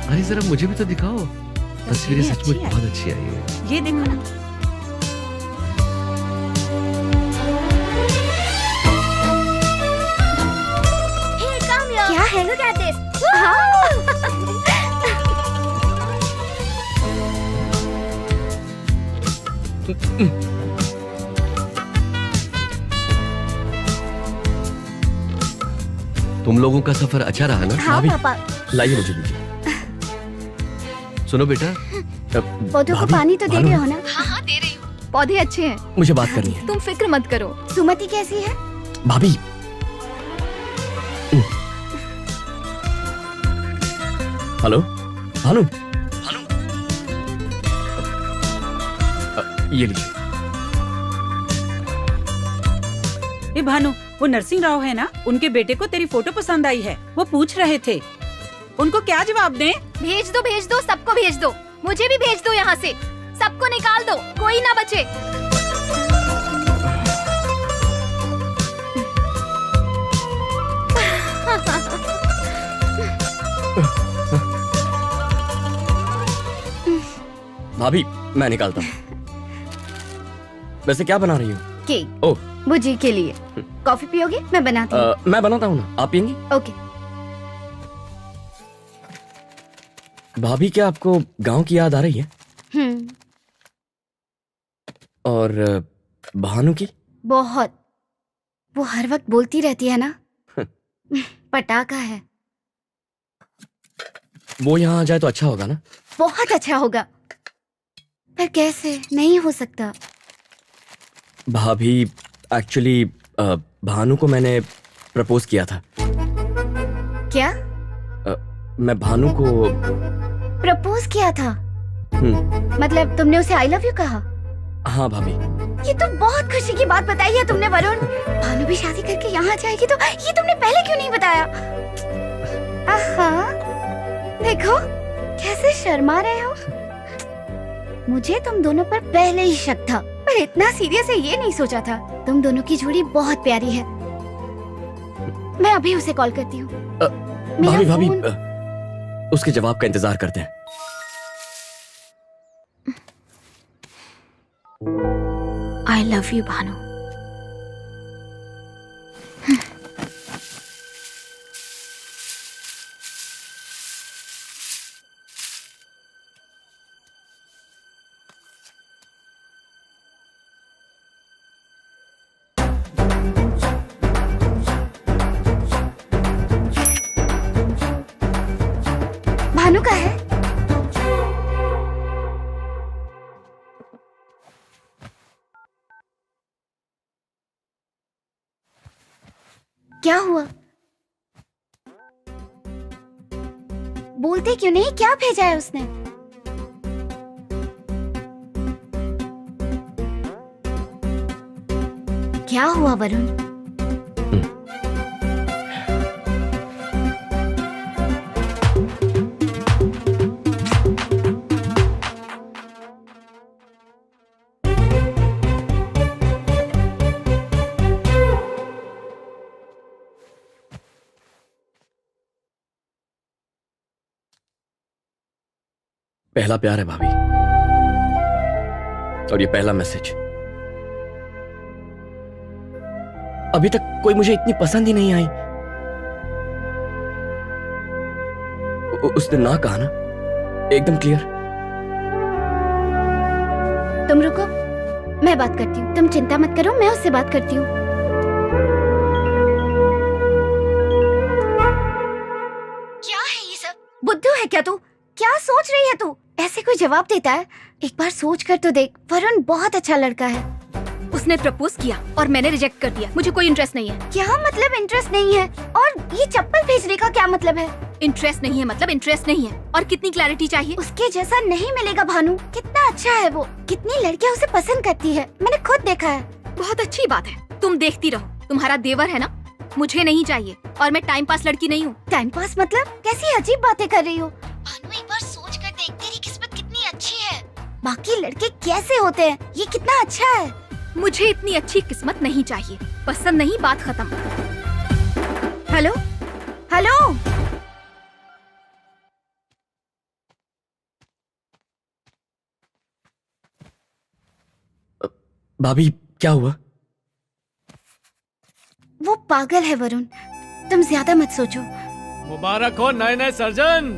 अरे जरा मुझे भी तो दिखाओ। तस्वीरें सचमुच अच्छी है। बहुत अच्छी आई है। ये देखो ना। क्या है? Look at this. तुम लोगों का सफर अच्छा रहा ना? हाँ पापा। लाइए मुझे दीजिए। सुनो बेटा, पौधों को भाभी, पानी तो दे भानु, रहे हो ना? हाँ दे रही हूँ। पौधे अच्छे हैं, मुझे बात करनी है। तुम फिक्र मत करो। सुमति कैसी है? भाभी हेलो भानु। भानु ये लीजिए। ए भानु, वो नरसिंह राव है ना, उनके बेटे को तेरी फोटो पसंद आई है। वो पूछ रहे थे, उनको क्या जवाब दें? भेज दो, सबको भेज दो। मुझे भी भेज दो यहाँ से। सबको निकाल दो, कोई ना बचे। भाभी मैं निकालता हूँ। वैसे क्या बना रही हो? केक। ओह बुजी के लिए। कॉफी पियोगे? मैं बनाती हूँ। मैं बनाता हूँ ना, आप पियेंगी? ओके। भाभी क्या आपको गांव की याद आ रही है? हम्म, और भानु की? बहुत। वो हर वक्त बोलती रहती है ना। पटाखा है। वो यहाँ आ जाए तो अच्छा होगा ना? बहुत अच्छा होगा, पर कैसे? नहीं हो सकता। भाभी एक्चुअली भानु को मैंने प्रपोज किया था। क्या? मैं भानु को प्रपोज किया था? मतलब तुमने उसे आई लव यू कहा? हाँ भाभी। ये तो बहुत खुशी की बात बताई है तुमने वरुण। भानु भी शादी करके यहाँ जाएगी तो ये तुमने पहले क्यों नहीं बताया? आहा, देखो कैसे शर्मा रहे हो। मुझे तुम दोनों पर पहले ही शक था, पर इतना सीरियस है ये नहीं सोचा था। तुम दोनों की जोड़ी बहुत प्यारी है। मैं अभी उसे कॉल करती हूँ। भाभी भाभी उसके जवाब का इंतजार करते हैं। I love you Bhanu. Bhanu का है? क्या हुआ? बोलते क्यों नहीं? क्या भेजा है उसने? क्या हुआ वरुण? पहला प्यार है भाभी, और ये पहला मैसेज। अभी तक कोई मुझे इतनी पसंद ही नहीं आई। उसने ना कहा ना, एकदम क्लियर। तुम रुको, मैं बात करती हूँ। तुम चिंता मत करो, मैं उससे बात करती हूँ। क्या है ये सब? बुद्धू है क्या तू? क्या सोच रही है तू? ऐसे कोई जवाब देता है? एक बार सोच कर तो देख। वरुण बहुत अच्छा लड़का है। उसने प्रपोज किया और मैंने रिजेक्ट कर दिया। मुझे कोई इंटरेस्ट नहीं है। क्या मतलब इंटरेस्ट नहीं है? और ये चप्पल भेजने का क्या मतलब है? इंटरेस्ट नहीं है मतलब इंटरेस्ट नहीं है। और कितनी क्लैरिटी चाहिए? उसके जैसा नहीं मिलेगा भानु। कितना अच्छा है वो। कितनी लड़कियां उसे पसंद करती है, मैंने खुद देखा है। बहुत अच्छी बात है, तुम देखती रहो। तुम्हारा देवर है ना, मुझे नहीं चाहिए। और मैं टाइम पास लड़की नहीं हूँ। टाइम पास मतलब? कैसी अजीब बातें कर रही हो भानु। एक बार सोच कर देख, तेरी किस्मत कितनी अच्छी है। बाकी लड़के कैसे होते हैं, ये कितना अच्छा है। मुझे इतनी अच्छी किस्मत नहीं चाहिए। पसंद नहीं, बात खत्म। हेलो हेलो, भाभी क्या हुआ? वो पागल है वरुण, तुम ज्यादा मत सोचो। मुबारक हो नए नए सर्जन।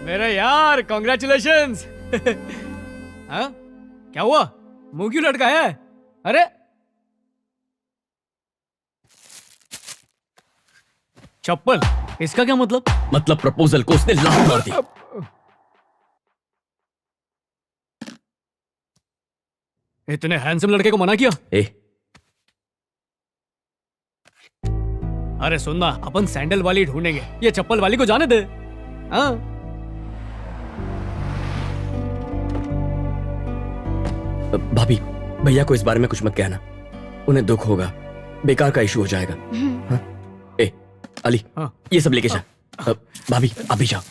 मेरे यार कॉन्ग्रेचुलेशंस। हाँ क्या हुआ, मुंह क्यों लटका है? अरे चप्पल, इसका क्या मतलब? मतलब प्रपोजल को उसने लात मार दी। इतने हैंडसम लड़के को मना किया? अरे सुनना, अपन सैंडल वाली ढूंढेंगे, ये चप्पल वाली को जाने दे। हाँ भाभी, भैया को इस बारे में कुछ मत कहना, उन्हें दुख होगा, बेकार का इशू हो जाएगा। हाँ? अली, हाँ? ये सब लेके जा। भाभी अभी जाओ।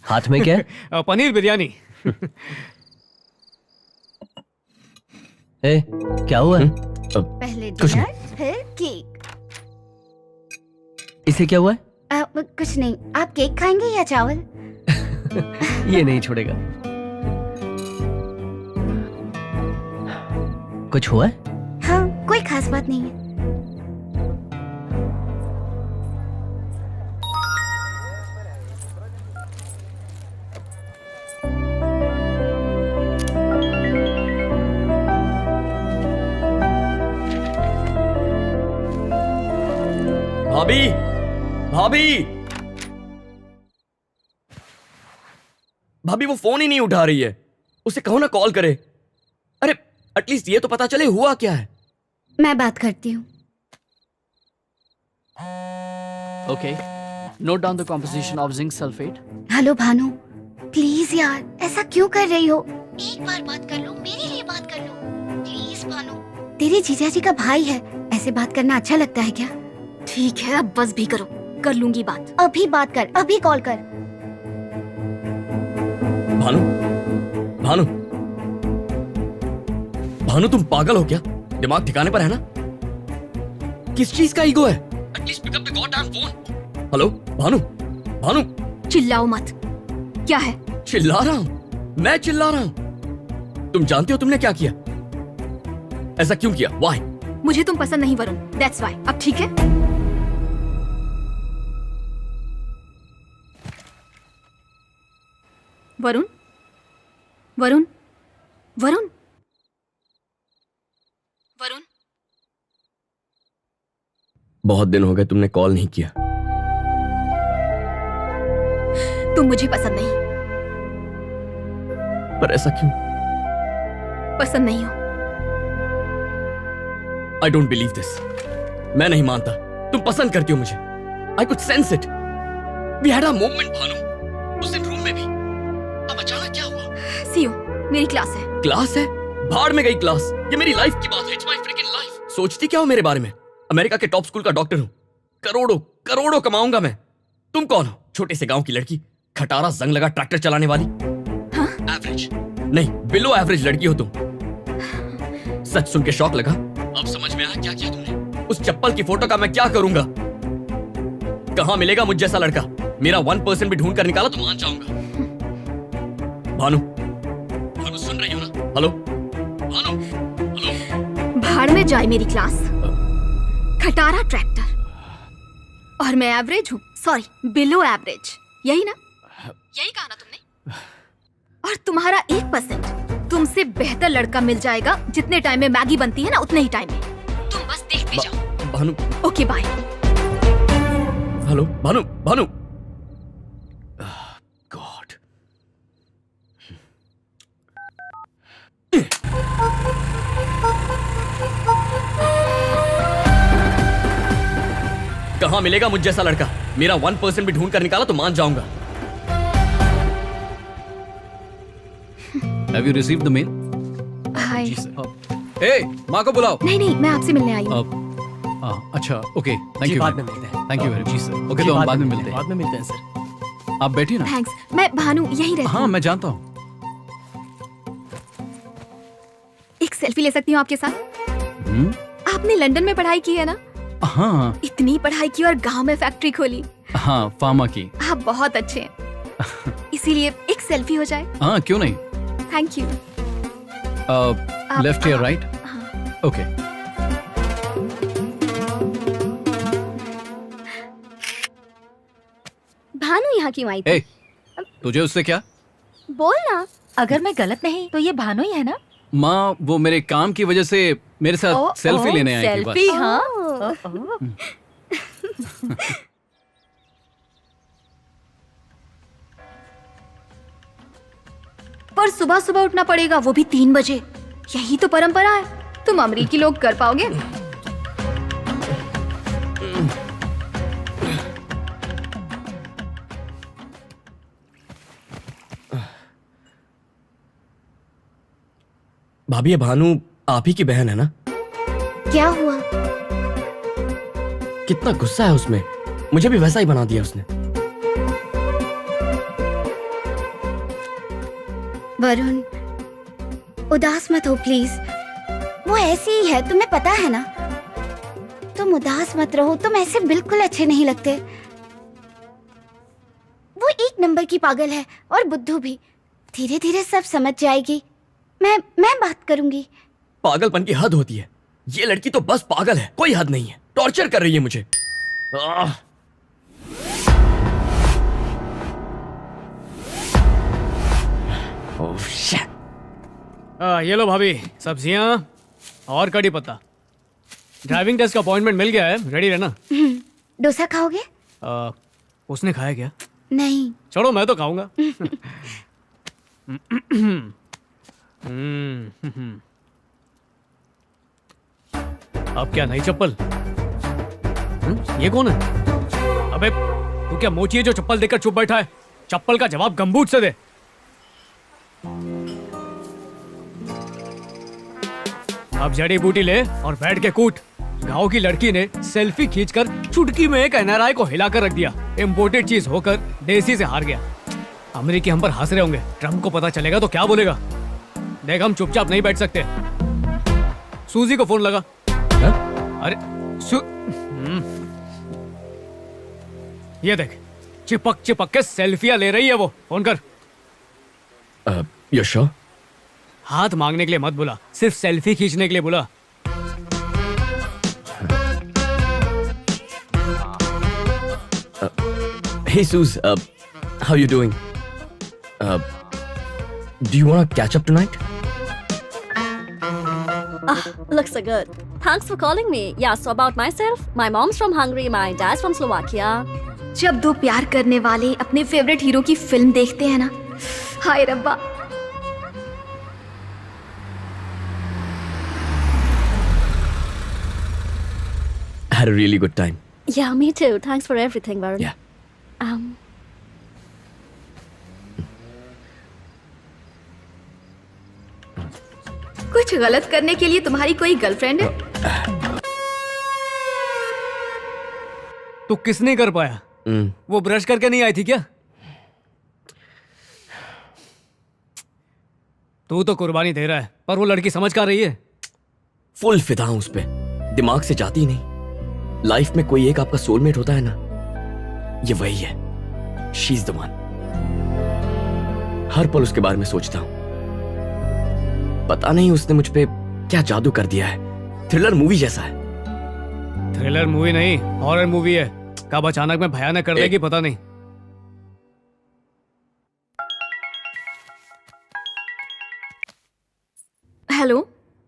हाथ में क्या है? पनीर बिरयानी। ए, क्या हुआ? पहले डिनर फिर केक। इसे क्या हुआ है? कुछ नहीं, आप केक खाएंगे या चावल? ये नहीं छोड़ेगा। कुछ हुआ है? हाँ, कोई खास बात नहीं है। भाभी, भाभी, भाभी वो फोन ही नहीं उठा रही है। उसे कहो ना कॉल करे। अरे एटलीस्ट ये तो पता चले हुआ क्या है। मैं बात करती हूँ। Okay, note down the composition of zinc sulphate. Hello Bhanu, please यार, ऐसा क्यों कर रही हो? एक बार बात कर लो, मेरे लिए बात कर लो प्लीज भानु। तेरे जीजाजी का भाई है, ऐसे बात करना अच्छा लगता है क्या? ठीक है, अब बस भी करो, कर लूंगी बात। अभी बात कर, अभी कॉल कर। भानु, भानु, भानु तुम पागल हो क्या? दिमाग ठिकाने पर है ना? किस चीज का ईगो है? At least pick up the goddamn phone. Hello Bhanu, Bhanu. चिल्लाओ मत। क्या है? चिल्ला रहा हूं, मैं चिल्ला रहा हूं। तुम जानते हो तुमने क्या किया? ऐसा क्यों किया? व्हाई? मुझे तुम पसंद नहीं वरुण, दैट्स व्हाई। अब ठीक है? वरुण, वरुण, वरुण, वरुण। बहुत दिन हो गए तुमने कॉल नहीं किया। तुम मुझे पसंद नहीं। पर ऐसा क्यों? पसंद नहीं हो। I don't believe this. मैं नहीं मानता तुम पसंद करती हो मुझे। I could sense it. We had a moment Bhanu, उस दिन रूम में भी। अब अचानक क्या हुआ? सी यू, मेरी क्लास है। क्लास है? भाड़ में गई क्लास। ये मेरी लाइफ की बात है। It's my fricking life. सोचती क्या हो मेरे बारे में? अमेरिका के टॉप स्कूल का डॉक्टर हूँ। करोड़ों करोड़ों कमाऊंगा मैं। तुम कौन हो? छोटे से गांव की लड़की, खटारा जंग लगा ट्रैक्टर चलाने वाली। हाँ? एवरेज नहीं, बिलो एवरेज लड़की हो तुम। सच सुन के शौक लगा? अब समझ में आया क्या किया तुमने? उस चप्पल की फोटो का मैं क्या करूंगा? कहां मिलेगा मुझ जैसा लड़का? मेरा 1% भी ढूंढ कर निकाला तो मान जाऊंगा। भानु, भानु सुन रही हो ना? Hello Bhanu, hello. भाड़ में जाए मेरी क्लास। खटारा ट्रैक्टर और मैं एवरेज हूँ, सॉरी बिलो एवरेज, यही ना? यही कहा ना तुमने? और तुम्हारा 1% तुमसे बेहतर लड़का मिल जाएगा। जितने टाइम में मैगी बनती है ना, उतने ही टाइम में। तुम बस देखते जाओ। Bhanu, okay bye. Hello Bhanu, Bhanu. God. कहां मिलेगा मुझ जैसा लड़का? मेरा 1% भी ढूंढ कर निकाला तो मान जाऊंगा। Have you received the mail? Hi. Hey, माँ को बुलाओ। नहीं नहीं, मैं आपसे मिलने आई हूँ। अच्छा, ओके, थैंक जी, यू। बाद में मिलते हैं। Thank you very much sir. Okay, जी, तो हम बाद में मिलते हैं। बाद में मिलते हैं सर। आप बैठिए ना। थैंक्स। मैं भानु यहीं रहती हाँ, हूँ। मैं जानता हूँ। एक सेल्फी ले सकती हूँ आपके साथ? आपने लंदन में पढ़ाई की है ना? हाँ इतनी पढ़ाई की और गांव में फैक्ट्री खोली। हाँ, फार्मा की। आप बहुत अच्छे हैं। इसीलिए एक सेल्फी हो जाए। हाँ, क्यों नहीं? Thank you. लेफ्ट या राइट? हाँ। ओके। भानु यहाँ क्यों आई थी? ए, तुझे उससे क्या? बोल ना। अगर मैं गलत नहीं तो ये भानु ही है ना? माँ, वो मेरे काम की वजह से मेरे साथ सेल्फी लेने आई थी बस। सेल्फी, हाँ। पर सुबह सुबह उठना पड़ेगा, वो भी 3 बजे। यही तो परंपरा है। तुम अमरीकी लोग कर पाओगे? भाभी, ये भानु आप ही की बहन है ना? क्या हुआ? कितना गुस्सा है उसमें। मुझे भी वैसा ही बना दिया उसने। वरुण, उदास मत हो प्लीज। वो ऐसी ही है, तुम्हें पता है ना। तुम उदास मत रहो, तुम ऐसे बिल्कुल अच्छे नहीं लगते। वो 1 नंबर की पागल है और बुद्धू भी। धीरे धीरे सब समझ जाएगी। मैं बात करूंगी। पागलपन की हद होती है। ये लड़की तो बस पागल है, कोई हद नहीं है। टॉर्चर कर रही है मुझे। Oh shit. ये लो भाभी, सब्जियां और कड़ी पत्ता। ड्राइविंग टेस्ट का अपॉइंटमेंट मिल गया है, रेडी रहना। डोसा खाओगे? उसने खाया क्या? नहीं। छोड़ो, मैं तो खाऊंगा। अब क्या नई चप्पल? ये कौन है? अबे तू क्या मोची है जो चप्पल देखकर चुप बैठा है? चप्पल का जवाब गंबूट से दे। अब जड़ी बूटी ले और बैठ के कूट। गांव की लड़की ने सेल्फी खींचकर चुटकी में एक एनआरआई को हिलाकर रख दिया। इम्पोर्टेड चीज होकर देसी से हार गया। अमेरिकी हम पर हंस रहे होंगे। ट्रम्प को पता चलेगा तो क्या बोलेगा? देख, हम चुपचाप नहीं बैठ सकते। सूजी को फोन लगा। अरे ये देख, चिपक चिपक के सेल्फियां ले रही है वो। फोन कर। यशो, हाथ मांगने के लिए मत बुला, सिर्फ सेल्फी खींचने के लिए बुला। Hey Suze, how you doing? Do you want to catch up tonight? Looks so good. Thanks for calling me. Yeah, so about myself, my mom's from Hungary, my dad's from Slovakia. जब दो प्यार करने वाले अपने favourite hero की film देखते हैं ना, हाय रब्बा। Had a really good time. Yeah, me too. Thanks for everything, Varun. Yeah. कुछ गलत करने के लिए तुम्हारी कोई गर्लफ्रेंड है? तो किसने कर पाया? वो ब्रश करके नहीं आई थी क्या? तू तो कुर्बानी दे रहा है, पर वो लड़की समझ का रही है? फुल फिदा हूं उस पे, दिमाग से जाती ही नहीं। लाइफ में कोई एक आपका सोलमेट होता है ना, ये वही है। She is the one. हर पल उसके बारे में सोचता हूं। पता नहीं उसने मुझ पे क्या जादू कर दिया है। थ्रिलर मूवी जैसा है। थ्रिलर मूवी नहीं, हॉरर मूवी है। कब अचानक में भयानक कर देगी पता नहीं। Hello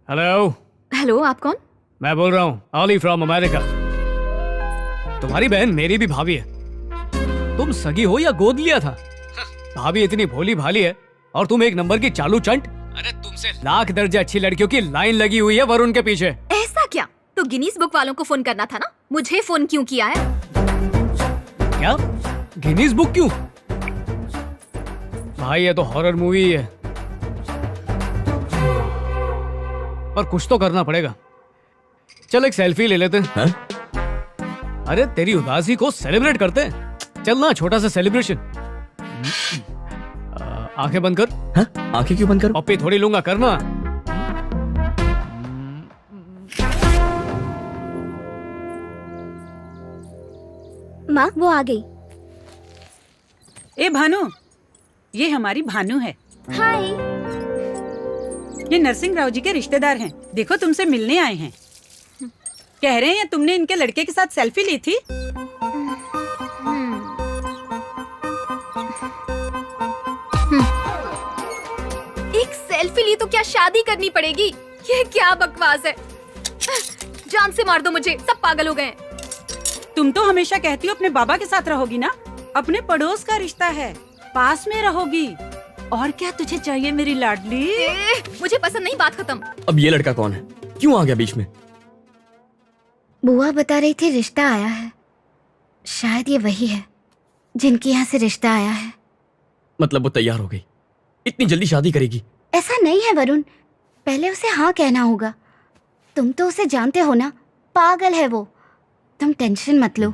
hello. हेलो, आप कौन? मैं बोल रहा हूँ ऑली फ्रॉम अमेरिका। तुम्हारी बहन मेरी भी भाभी है। तुम सगी हो या गोद लिया था? भाभी इतनी भोली भाली है और तुम एक नंबर की चालू चंट। अरे तुमसे लाख दर्जे अच्छी लड़कियों की लाइन लगी हुई है वरुण के पीछे। ऐसा क्या? तो गिनीज बुक वालों को फोन करना था ना, मुझे फोन क्यों किया है? क्या? गिनीज बुक क्यों? भाई ये तो हॉरर मूवी है, पर कुछ तो करना पड़ेगा। चल एक सेल्फी ले लेते हैं। अरे तेरी उदासी को सेलिब्रेट करते हैं। चल ना, छोटा सा सेलिब्रेशन। आंखें बंद कर। हाँ? आंखें क्यों बंद करूं? पप्पी थोड़ी लूंगा, करना। माँ वो आ गई। ए भानु, ये हमारी भानु है। हाय। ये नरसिंह राव जी के रिश्तेदार हैं। देखो तुमसे मिलने आए हैं। कह रहे हैं तुमने इनके लड़के के साथ सेल्फी ली थी। एक सेल्फी ली तो क्या शादी करनी पड़ेगी? ये क्या बकवास है? जान से मार दो मुझे, सब पागल हो गए हैं। तुम तो हमेशा कहती हो अपने बाबा के साथ रहोगी ना। अपने पड़ोस का रिश्ता है, पास में रहोगी। और क्या तुझे चाहिए मेरी लाडली? मुझे पसंद नहीं, बात खत्म। अब ये लड़का कौन है? क्यों आ गया बीच में? बुआ बता रही थी रिश्ता आया है। शायद ये वही है जिनके यहाँ से रिश्ता आया है। मतलब वो तैयार हो गई? इतनी जल्दी शादी करेगी? ऐसा नहीं है वरुण, पहले उसे हाँ कहना होगा। तुम तो उसे जानते हो ना, पागल है वो। तुम टेंशन मत लो।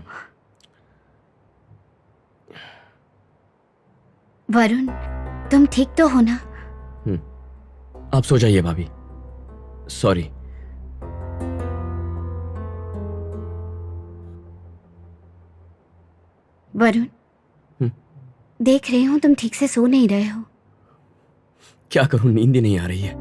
वरुण, तुम ठीक तो हो ना? आप सो जाइए भाभी। सॉरी। वरुण, देख रही हूँ तुम ठीक से सो नहीं रहे हो। क्या करूं, नींद ही नहीं आ रही है।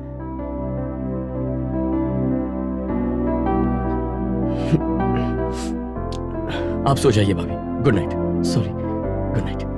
आप सो जाइए भाभी। Good night. Sorry, good night.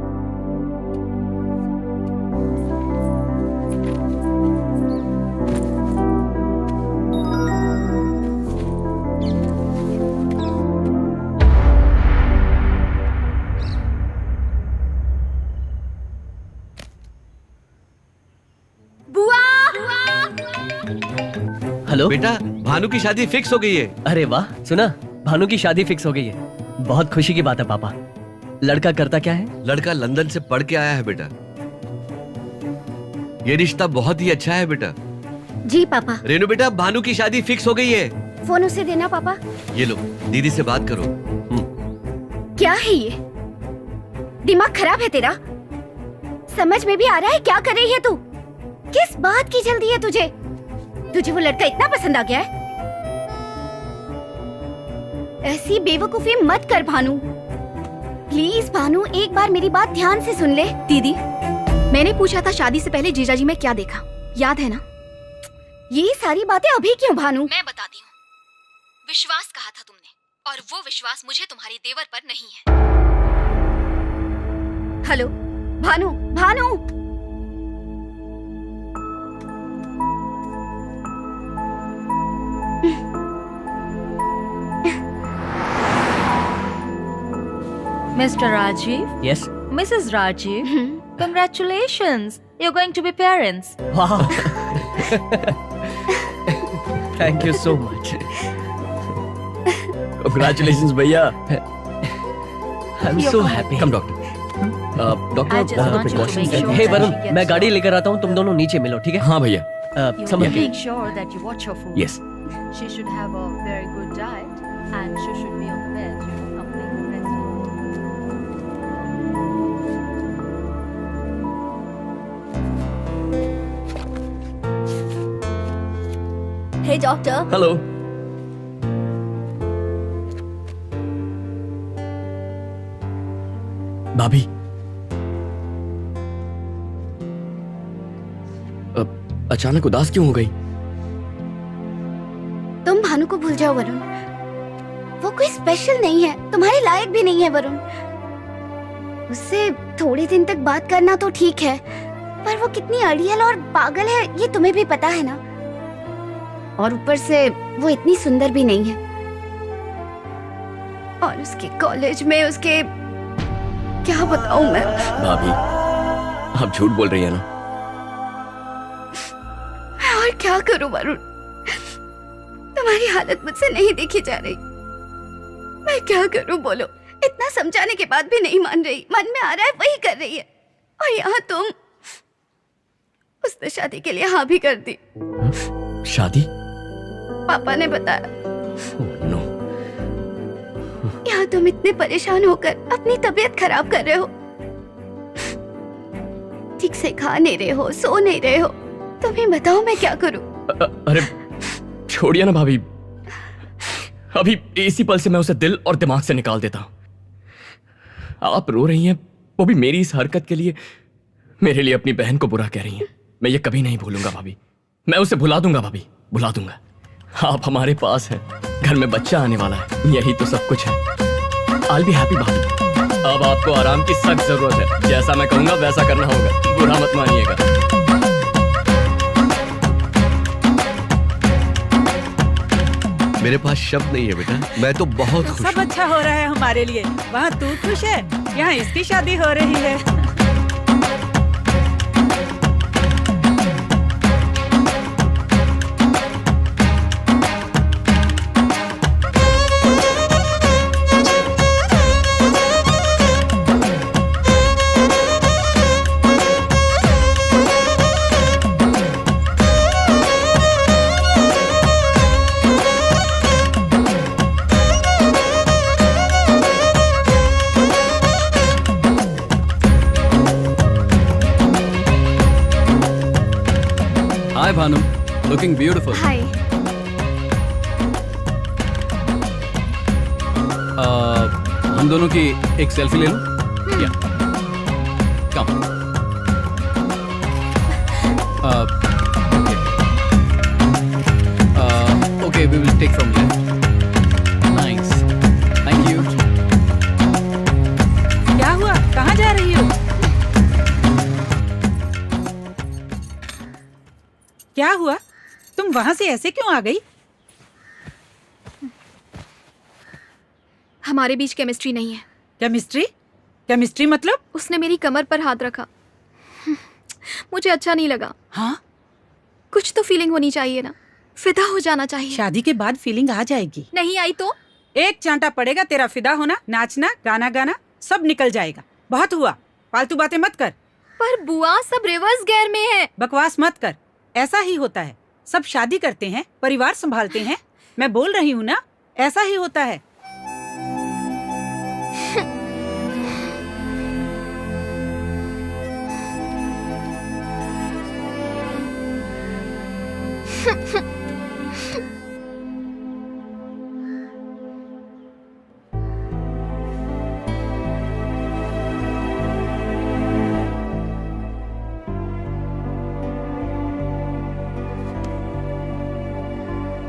Hello बेटा, भानु की शादी फिक्स हो गई है। अरे वाह, सुना? भानु की शादी फिक्स हो गई है। बहुत खुशी की बात है पापा। लड़का करता क्या है? लड़का लंदन से पढ़ के आया है बेटा। ये रिश्ता बहुत ही अच्छा है बेटा। जी पापा। रेनू बेटा, भानु की शादी फिक्स हो गई है। फोन उसे देना पापा। ये लो, दीदी से बात करो। क्या है ये? दिमाग खराब है तेरा? समझ में भी आ रहा है क्या कर रही है तू? किस बात की जल्दी है तुझे? तुझे वो लड़का इतना पसंद आ गया है? ऐसी बेवकूफी मत कर भानु। प्लीज भानु, एक बार मेरी बात ध्यान से सुन ले। दीदी, मैंने पूछा था शादी से पहले जीजाजी में क्या देखा, याद है ना? ये सारी बातें अभी क्यों भानु? मैं बताती हूँ। विश्वास कहा था तुमने, और वो विश्वास मुझे तुम्हारे देवर पर नहीं है। Hello Bhanu, Bhanu. Mr. Rajiv? Yes. Mrs. Rajiv? Congratulations! You're going to be parents. Wow. Thank you so much. Congratulations भैया। I'm so happy. Come doctor. I just want you to make sure hey that Varun, she gets मैं गाड़ी लेकर आता हूँ, तुम दोनों नीचे मिलो, ठीक है? हाँ भैया। You समझ गया। make sure that you watch her food. Yes. She should have a very good diet and she should be on the bed, completely rested. Hey doctor, hello. भाभी, अचानक उदास क्यों हो गई? तुम भानु को भूल जाओ वरुण। वो कोई स्पेशल नहीं है, तुम्हारे लायक भी नहीं है वरुण। उससे थोड़े दिन तक बात करना तो ठीक है, पर वो कितनी अड़ियल और पागल है ये तुम्हें भी पता है ना। और ऊपर से वो इतनी सुंदर भी नहीं है। और उसके कॉलेज में उसके क्या बताऊं मैं। भाभी, आप झूठ बोल रही है ना? और क्या करूं वरुण, तुम्हारी हालत मुझसे नहीं देखी जा रही। मैं क्या करूं बोलो। इतना समझाने के बाद भी नहीं मान रही। मन में आ रहा है वही कर रही है। और यहाँ तुम। उसने शादी के लिए हाँ भी कर दी। शादी? पापा ने बताया। नो। यहाँ तुम इतने परेशान होकर अपनी तबीयत खराब कर रहे हो। ठीक से खा नहीं रहे हो, सो नहीं रहे हो। तुम्हें बताओ मैं क्या करूं। अरे छोड़िए ना भाभी, अभी इसी पल से मैं उसे दिल और दिमाग से निकाल देता हूं। आप रो रही हैं, वो भी मेरी इस हरकत के लिए। मेरे लिए अपनी बहन को बुरा कह रही हैं। मैं ये कभी नहीं भूलूंगा भाभी। मैं उसे भुला दूंगा भाभी, भुला दूंगा। आप हमारे पास हैं, घर में बच्चा आने वाला है, यही तो सब कुछ है। I'll be happy भाभी। अब आपको आराम की सख्त जरूरत है। जैसा मैं कहूंगा वैसा करना होगा, बुरा मत मानिएगा। मेरे पास शब्द नहीं है बेटा, मैं तो बहुत खुश सब हूँ। अच्छा हो रहा है हमारे लिए। वहाँ तू खुश है, यहाँ इसकी शादी हो रही है। Hi Bhanu, looking beautiful. Hi. हम दोनों की एक सेल्फी ले लो। Yeah come. Okay, we will take from here. Nice, thank you. क्या हुआ, कहाँ जा रही हो? क्या हुआ, तुम वहाँ से ऐसे क्यों आ गई? हमारे बीच केमिस्ट्री नहीं है। केमिस्ट्री? केमिस्ट्री मतलब? उसने मेरी कमर पर हाथ रखा। मुझे अच्छा नहीं लगा। हाँ? कुछ तो फीलिंग होनी चाहिए ना, फिदा हो जाना चाहिए। शादी के बाद फीलिंग आ जाएगी। नहीं आई तो? एक चांटा पड़ेगा, तेरा फिदा होना, नाचना, गाना गाना सब निकल जाएगा। बहुत हुआ, फालतू बातें मत कर। पर बुआ, सब रिवर्स गियर में है। बकवास मत कर, ऐसा ही होता है। सब शादी करते हैं, परिवार संभालते हैं। मैं बोल रही हूँ ना, ऐसा ही होता है।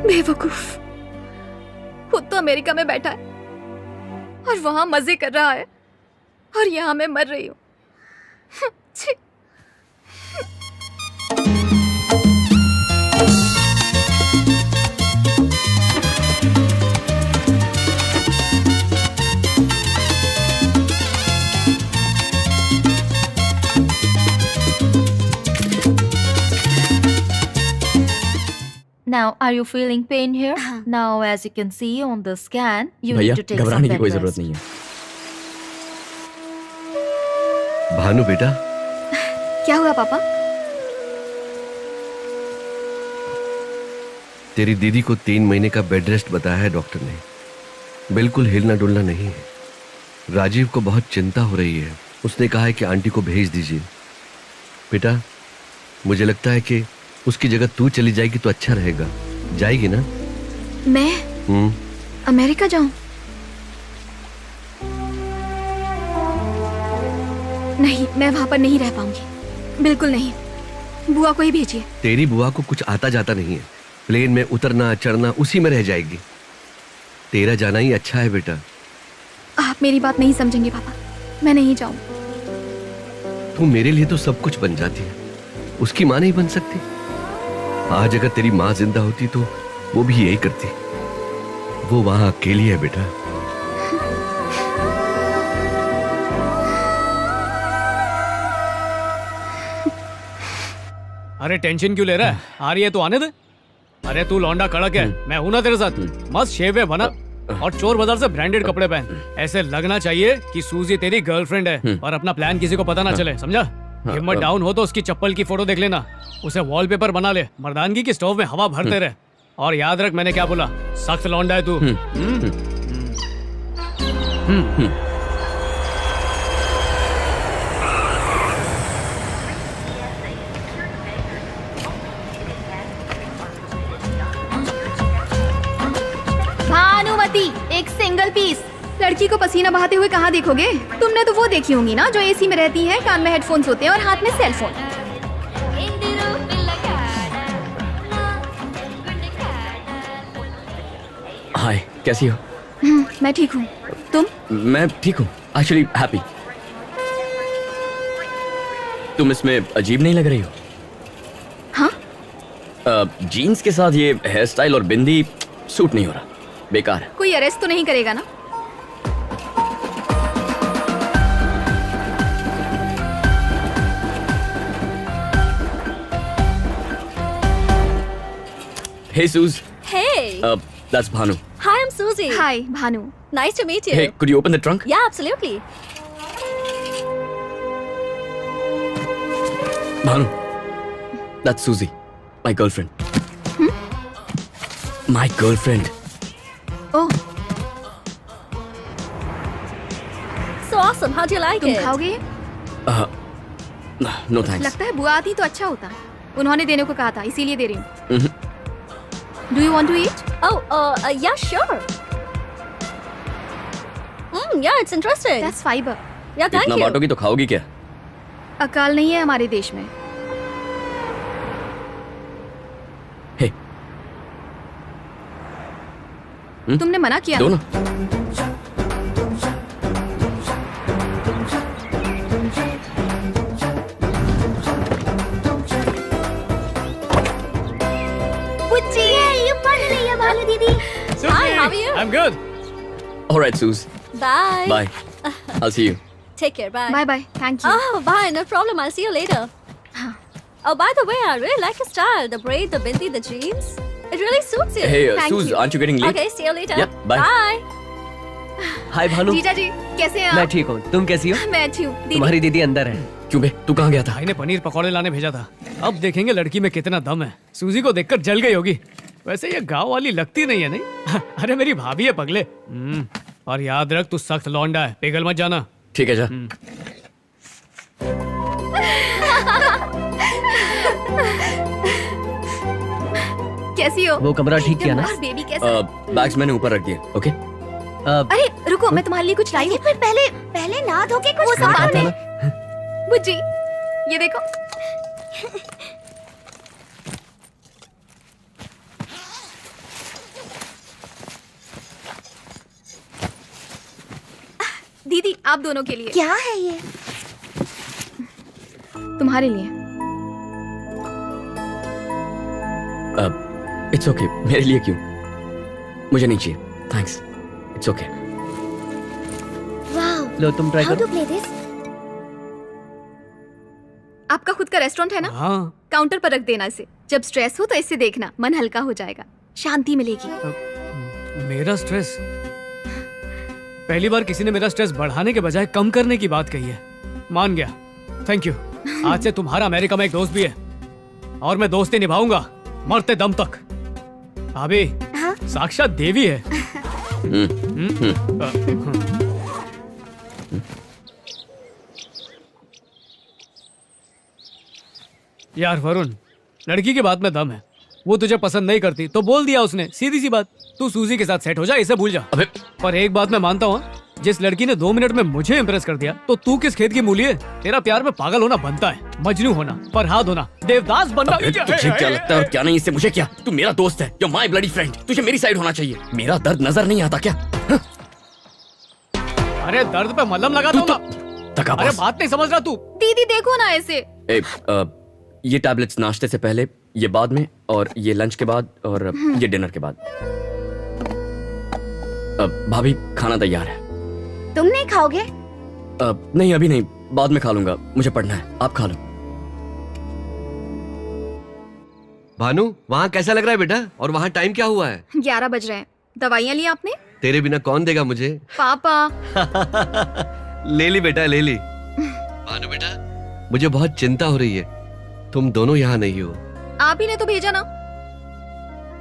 बेवकूफ, खुद तो अमेरिका में बैठा है और वहां मजे कर रहा है, और यहाँ मैं मर रही हूँ। छी। Now, are you feeling pain here? Now, as you can see on the scan, you भैया, need to take some घबराने की bed कोई जरूरत rest. नहीं है। भानु बेटा, क्या हुआ पापा? तेरी दीदी को 3 महीने का बेड रेस्ट बताया है डॉक्टर ने। बिल्कुल हिलना डुलना नहीं है। राजीव को बहुत चिंता हो रही है। उसने कहा है कि आंटी को भेज दीजिए। बेटा, मुझे लगता है कि उसकी जगह तू चली जाएगी तो अच्छा रहेगा। जाएगी ना? मैं अमेरिका जाऊं? नहीं, मैं वहां पर नहीं रह पाऊंगी, बिल्कुल नहीं। बुआ को ही भेजिए। तेरी बुआ को कुछ आता जाता नहीं है। प्लेन में उतरना चढ़ना उसी में रह जाएगी। तेरा जाना ही अच्छा है बेटा। आप मेरी बात नहीं समझेंगे पापा, मैं नहीं जाऊं। तू मेरे लिए तो सब कुछ बन जाती है, उसकी माँ नहीं बन सकती? आज अगर तेरी माँ जिंदा होती तो वो भी यही करती। वो वहां अकेली है बेटा। अरे टेंशन क्यों ले रहा है? आ रही है तो आने दे। अरे तू लौंडा कड़क है, मैं हूं ना तेरे साथ। मस्त शेव है बना और चोर बाजार से ब्रांडेड कपड़े पहन। ऐसे लगना चाहिए कि सूजी तेरी गर्लफ्रेंड है और अपना प्लान किसी को पता ना चले, समझा? हिम्मत डाउन हो तो उसकी चप्पल की फोटो देख लेना, उसे वॉलपेपर बना ले, मर्दानगी की स्टोव में हवा भरते रहे। और याद रख मैंने क्या बोला, सख्त लौंडा है तू। भानुमति, एक सिंगल पीस। लड़की को पसीना बहाते हुए कहाँ देखोगे? तुमने तो वो देखी होंगी ना जो एसी में रहती है, कान में हेडफोन्स होते हैं और हाथ में सेलफोन। हाय, कैसी हो? मैं ठीक हूँ, तुम? मैं ठीक हूँ, एक्चुअली हैप्पी। तुम इसमें अजीब नहीं लग रही हो। हाँ? जीन्स के साथ ये हेयर स्टाइल और बिंदी सूट नहीं हो रहा, बेकार है। कोई अरेस्ट तो नहीं करेगा ना? Hey Suz. Hey. That's Bhanu. Hi, I'm Susie. Hi, Bhanu. Nice to meet you. Hey, could you open the trunk? Yeah, absolutely. Bhanu. That's Susie, my girlfriend. My girlfriend. Oh. So awesome. How do you like तुम it? खाओगे? No thanks. लगता है बुआ आती तो अच्छा होता। उन्होंने देने को कहा था, इसीलिए दे रही हूँ। Do you want to eat? Oh, yeah, sure. Yeah, it's interesting. That's fiber. Yeah, thank इतना you. बांटोगी तो खाओगी क्या? अकाल नहीं है हमारे देश में। Hey. तुमने मना किया दो ना? ना। Hi, how are you? I'm good. All right, Suz. Bye. Bye. I'll see you. Take care. Bye. Bye bye. Thank you. Oh, bye. No problem. I'll see you later. Oh, by the way, I really like your style. The braid, the bindi, the jeans. It really suits you. Hey, Thank Suz, you. aren't you getting late? Okay, see you later. Yeah, bye. Bye. हाय भानु। जीजा जी, कैसे हैं मैं आप? ठीक हूँ, तुम कैसी हो? मैं अच्छी हूँ। दीदी, तुम्हारी दीदी अंदर है। क्यों बे, तू कहाँ गया था? भाई ने पनीर पकौड़े लाने भेजा था। अब देखेंगे लड़की में कितना दम है। सूजी को देखकर जल गई होगी। वैसे ये गांव वाली लगती नहीं है, नहीं? अरे मेरी भाभी है पगले। और याद रख, तू सख्त लौंडा है, पिघल मत जाना। ठीक है जा। कैसी हो? वो कमरा ठीक किया ना? और बेबी कैसा है? बैग्स मैंने ऊपर रख दिए, ओके? अरे रुको, मैं तुम्हारे लिए कुछ लाई हूँ। पर पहले ना धो के कुछ वो सब खा बाद ले। में। बुज्जी, ये देखो। दीदी, आप दोनों के लिए। क्या है ये? तुम्हारे लिए। इट्स ओके, मेरे लिए क्यों? मुझे नहीं चाहिए, थैंक्स। It's okay. वाओ, लो तुम ट्राई हाउ करो। To play this? आपका खुद का रेस्टोरेंट है ना? हाँ। काउंटर पर रख देना इसे। जब स्ट्रेस हो तो इससे देखना, मन हल्का हो जाएगा, शांति मिलेगी। मेरा स्ट्रेस? पहली बार किसी ने मेरा स्ट्रेस बढ़ाने के बजाय कम करने की बात कही है। मान गया, थैंक यू। आज से तुम्हारा अमेरिका में एक दोस्त भी है और मैं दोस्ती निभाऊंगा मरते दम तक। भाभी हाँ? साक्षात देवी है। यार वरुण, लड़की की बात में दम है। वो तुझे पसंद नहीं करती तो बोल दिया उसने, सीधी सी बात। तू सूजी के साथ सेट हो जा, इसे भूल जा। अबे पर एक बात मैं मानता हूँ, जिस लड़की ने 2 मिनट में मुझे इम्प्रेस कर दिया, तो तू किस खेत की मूली है? तेरा प्यार में पागल होना बनता है, मजनू होना, फरहाद होना, देवदास बनना। अबे तुझे क्या लगता है और क्या नहीं, इससे मुझे क्या? तू मेरा दोस्त है, you're my bloody friend। तुझे मेरी साइड होना चाहिए। मेरा दर्द नजर नहीं आता क्या? अरे दर्द पे मलहम लगा दो ना। अरे बात नहीं समझ रहा तू। दीदी देखो ना ऐसे। ये टैबलेट्स नाश्ते से पहले, ये बाद में, और ये लंच के बाद, और ये डिनर के बाद। भाभी खाना तैयार है। तुम नहीं खाओगे? नहीं अभी नहीं, बाद में खा लूंगा, मुझे पढ़ना है। आप खा लो। भानु, वहाँ कैसा लग रहा है बेटा? और वहाँ टाइम क्या हुआ है? 11 बज रहे हैं। दवाइयाँ ली आपने? तेरे बिना कौन देगा मुझे? पापा। ले ली बेटा, ले ली। भानु बेटा, मुझे बहुत चिंता हो रही है, तुम दोनों यहाँ नहीं हो। आप ही ने तो भेजा ना।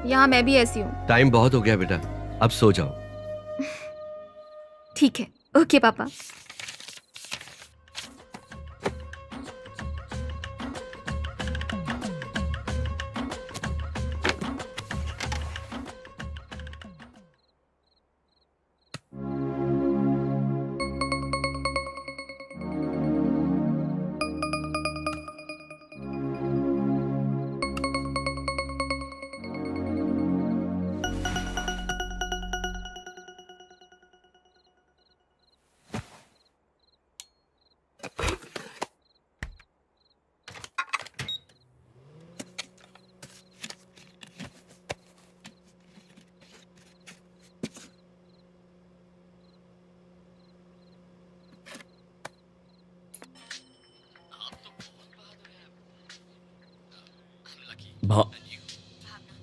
यहाँ मैं भी ऐसी हूँ। टाइम बहुत हो गया बेटा, अब सो जाओ। ठीक है, ओके पापा।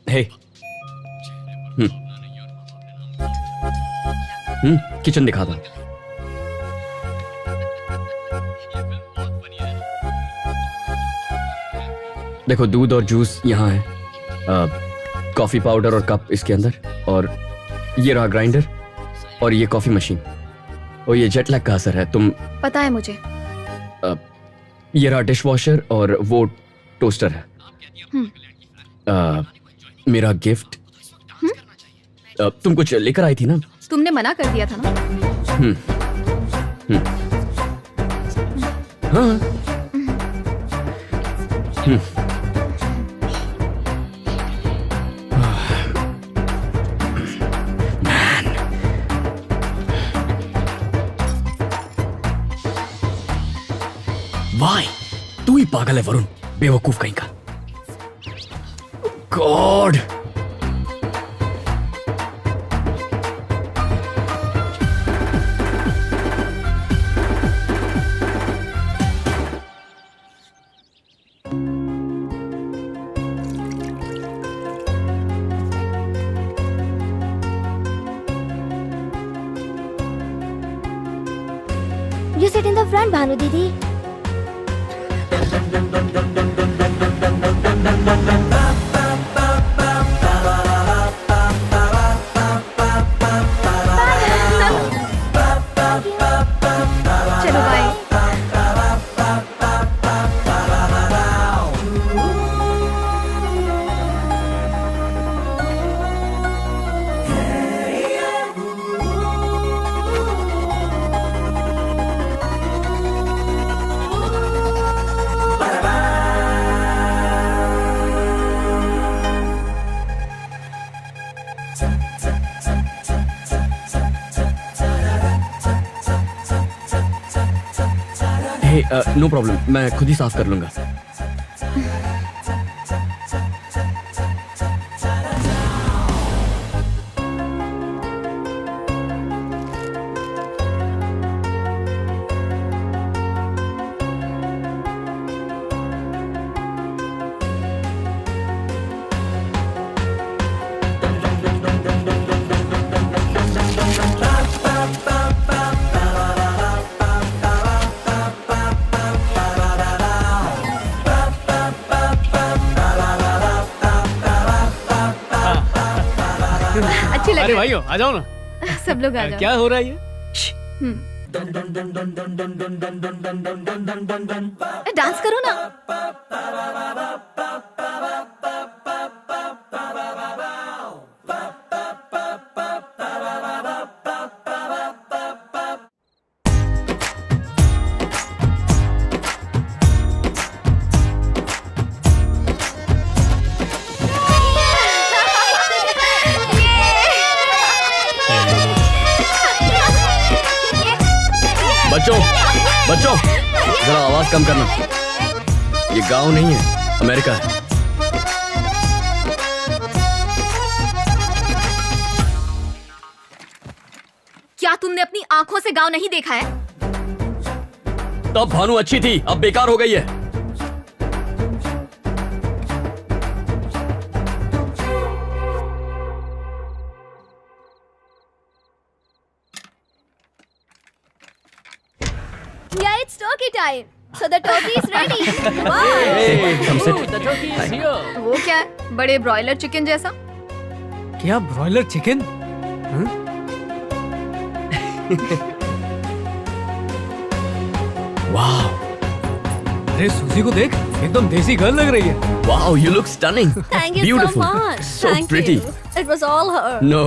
हे, किचन दिखा दो। देखो दूध और जूस यहाँ है, कॉफी पाउडर और कप इसके अंदर, और ये रहा ग्राइंडर, और ये कॉफी मशीन। और ये जेट लैग का असर है, तुम पता है मुझे। ये रहा डिश वॉशर, और वो टोस्टर है। मेरा गिफ्ट। तुम कुछ लेकर आई थी ना? तुमने मना कर दिया था ना। हाँ। वाई, तू ही पागल है वरुण, बेवकूफ कहीं का। God, You sit in the front, Bhanu Didi. चलो बाय। नो प्रॉब्लम, मैं खुद ही साफ कर लूंगा। लग अरे रहा भाइयों आ जाओ ना। है। सब लोग आ जाओ। क्या हो रहा है ये? डांस करो ना। बच्चों बच्चों जरा आवाज कम करना। ये गांव नहीं है, अमेरिका है। क्या तुमने अपनी आंखों से गांव नहीं देखा है? तब भानु अच्छी थी, अब बेकार हो गई है। Yeah, it's turkey time. So the turkey is ready. Wow. Come sit. वो क्या है? बड़े ब्रॉयलर चिकन जैसा? क्या ब्रॉयलर चिकन? वाह, अरे सूजी को देख, एकदम देसी गर्ल लग रही है। wow, you look stunning. Thank you Beautiful. so much. So Thank pretty. you. It was all her. No.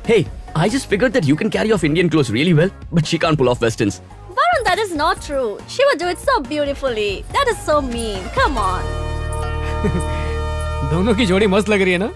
Hey, I just figured that you can carry off Indian clothes really well, but she can't pull off westerns. Varun, that is not true. She would do it so beautifully. That is so mean. Come on. दोनों की जोड़ी मस्त लग रही है ना?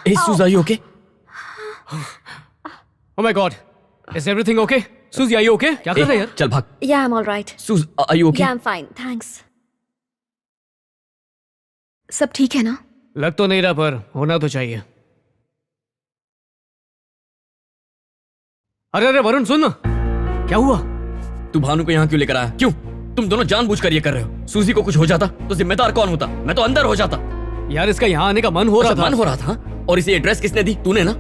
Hey, Suze, are you okay? Oh my God, is everything okay? Suzy, are you okay? क्या कर रहे हैं यार? चल भाग। Yeah, I'm all right. Suze, are you okay? Yeah, I'm fine. Thanks. सब ठीक है ना? लग तो नहीं रहा पर होना तो चाहिए। अरे अरे वरुण सुन ना, क्या हुआ? तू भानु को यहाँ क्यों लेकर आया? क्यों? तुम दोनों जानबूझकर ये कर रहे हो। सूजी को कुछ हो जाता तो जिम्मेदार कौन होता? मैं तो अंदर हो जाता। यार इसका यहाँ आने का मन हो रहा था। मन हो रहा था? और इसे ये ड्रेस किसने दी? तूने ना?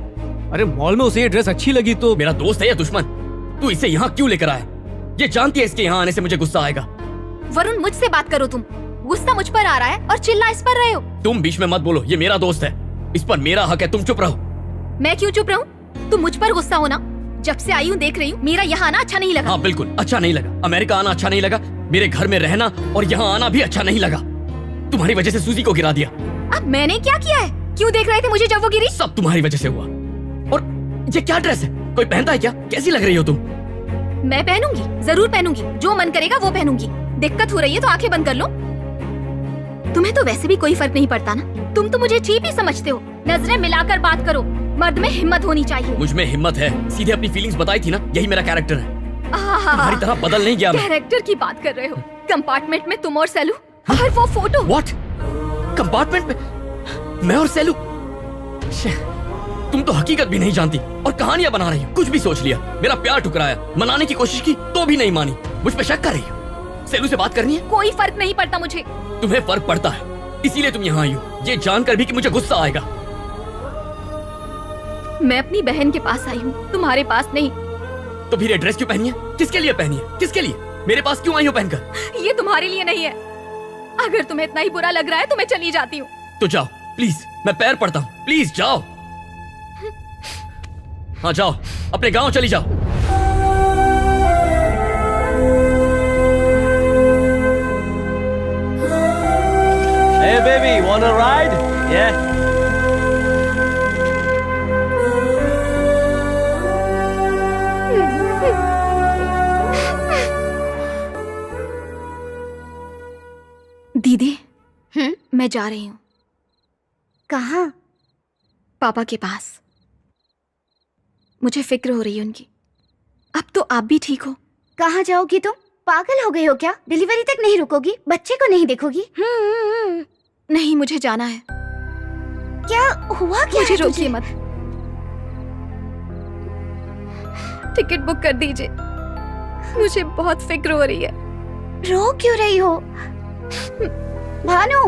अरे मॉल में उसे ये ड्रेस अच्छी लगी तो। मेरा दोस्त है या दुश्मन? तू इसे यहाँ क्यों लेकर आया? ये जानती है इसके यहाँ आने से मुझे गुस्सा आएगा। वरुण मुझसे बात करो तुम। गुस्सा मुझ पर आ रहा है और चिल्ला इस पर रहे हो। तुम बीच में मत बोलो, ये मेरा दोस्त है, इस पर मेरा हक है। तुम चुप रहो। मैं क्यों चुप रहूं? तुम मुझ पर गुस्सा हो ना। जब से आई हूँ देख रही हूँ, मेरा यहाँ आना अच्छा नहीं लगा। हाँ बिल्कुल अच्छा नहीं लगा। अमेरिका आना अच्छा नहीं लगा, मेरे घर में रहना और यहाँ आना भी अच्छा नहीं लगा। तुम्हारी वजह से सूजी को गिरा दिया। अब मैंने क्या किया है? क्यों देख रहे थे मुझे जब वो गिरी? सब तुम्हारी वजह से हुआ। और ये क्या ड्रेस है? कोई पहनता है क्या? कैसी लग रही हो तुम? मैं पहनूंगी, जरूर पहनूंगी। जो मन करेगा वो पहनूंगी। दिक्कत हो रही है तो आंखें बंद कर लो। तुम्हें तो वैसे भी कोई फर्क नहीं पड़ता ना। तुम तो मुझे चीप ही समझते हो। नजरें मिलाकर बात करो। मर्द में हिम्मत होनी चाहिए। मुझ में हिम्मत है, सीधे अपनी फीलिंग्स बताई थी ना, यही मेरा कैरेक्टर है। तुम्हारी तरह बदल नहीं गया मैं। कैरेक्टर की बात कर रहे हो? कंपार्टमेंट में तुम और सेलू और वो फोटो। व्हाट? कंपार्टमेंट में मैं और सेलू? तुम तो हकीकत भी नहीं जानती और कहानियां बना रही हो। कुछ भी सोच लिया, मेरा प्यार ठुकराया, मनाने की कोशिश की तो भी नहीं मानी। मुझ पे शक कर रही हो। सेलू से बात करनी है? कोई फर्क नहीं पड़ता मुझे। तुम्हें फर्क पड़ता है, इसीलिए तुम यहाँ आई हो, ये जानकर भी कि मुझे गुस्सा आएगा। मैं अपनी बहन के पास आई हूँ, तुम्हारे पास नहीं। तो फिर ये ड्रेस क्यों पहनी है? किसके लिए पहनी है? किसके लिए? मेरे पास क्यों आई हो पहनकर? ये तुम्हारे लिए नहीं है। अगर तुम्हें इतना ही बुरा लग रहा है तो मैं चली जाती हूँ। तो जाओ प्लीज, मैं पैर पड़ता हूँ, प्लीज जाओ। हाँ जाओ, अपने गांव चली जाओ। Hey baby, wanna ride? Yeah. दीदी, मैं जा रही हूँ। कहाँ? पापा के पास। मुझे फिक्र हो रही है उनकी। अब तो आप भी ठीक हो। कहाँ जाओगी तुम? पागल हो गई हो क्या? डिलीवरी तक नहीं रुकोगी? बच्चे को नहीं देखोगी? नहीं, मुझे जाना है। क्या हुआ? क्या मुझे है रोकिए तुझे? मत। टिकट बुक कर दीजिए। मुझे बहुत फिक्र हो रही है। रो क्यों रही हो? भानु,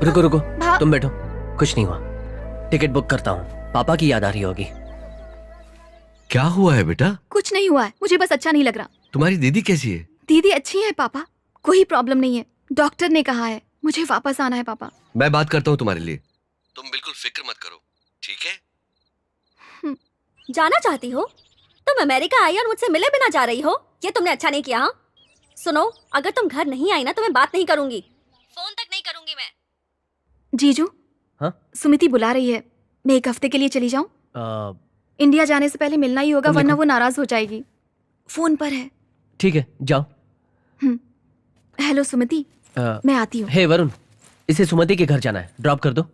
रुको रुको, भा- तुम बैठो, कुछ नहीं हुआ। टिकट बुक करता हूँ, पापा की याद आ रही होगी। क्या हुआ है बेटा? कुछ नहीं हुआ है, मुझे बस अच्छा नहीं लग रहा। तुम्हारी दीदी कैसी है? दीदी अच्छी है पापा, कोई प्रॉब्लम नहीं है। डॉक्टर ने कहा है मुझे वापस आना है पापा। मैं बात करता हूँ तुम्हारे लिए, तुम बिल्कुल फिक्र मत करो, ठीक है? जाना चाहती हो? तुम अमेरिका आई और मुझसे मिले बिना जा रही हो, ये तुमने अच्छा नहीं किया। हाँ? सुनो, अगर तुम घर नहीं आई ना तो मैं बात नहीं करूंगी, फोन तक नहीं करूंगी मैं। जीजू, हाँ? सुमिति बुला रही है, मैं एक हफ्ते के लिए चली जाऊं? इंडिया जाने से पहले मिलना ही होगा, तुम वरना देखो। वो नाराज हो जाएगी। फोन पर है। ठीक है, जाओ। हेलो सुमिति, मैं आती हूँ। हे वरुण, इसे सुमति के घर जाना है, ड्रॉप कर दो।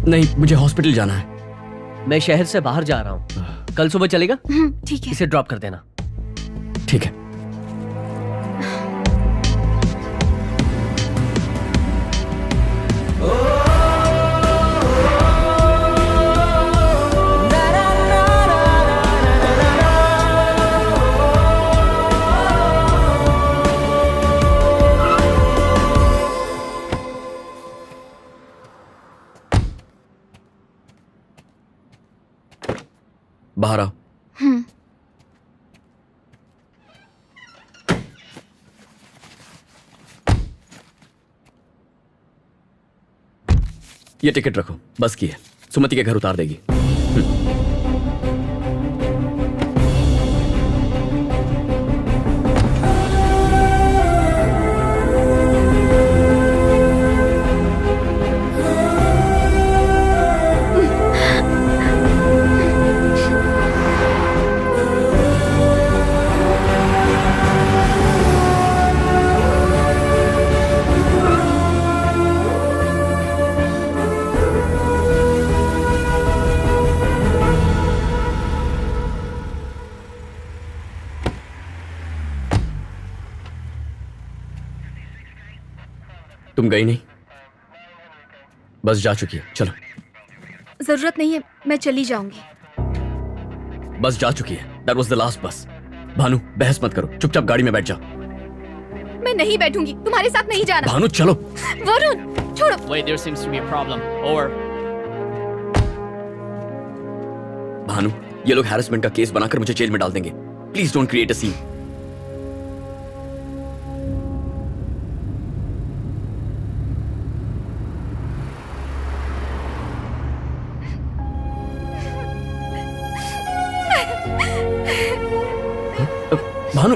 नहीं, मुझे हॉस्पिटल जाना है। मैं शहर से बाहर जा रहा हूँ, कल सुबह चलेगा? ठीक है। इसे ड्रॉप कर देना। ठीक है। बाहर आओ। ये टिकट रखो, बस की है, सुमति के घर उतार देगी। तुम गई नहीं, बस जा चुकी है, चलो। जरूरत नहीं है, मैं चली जाऊंगी। बस जा चुकी है, दैट वाज द लास्ट बस। भानु, बहस मत करो, चुपचाप गाड़ी में बैठ जाओ। मैं नहीं बैठूंगी, तुम्हारे साथ नहीं जाना। भानु चलो। वरुण, छोड़ो। Wait, there seems to be a problem. Over. Bhanu, ये लोग हैरेसमेंट का केस बनाकर मुझे जेल में डाल देंगे। Please don't create a scene. Bhanu,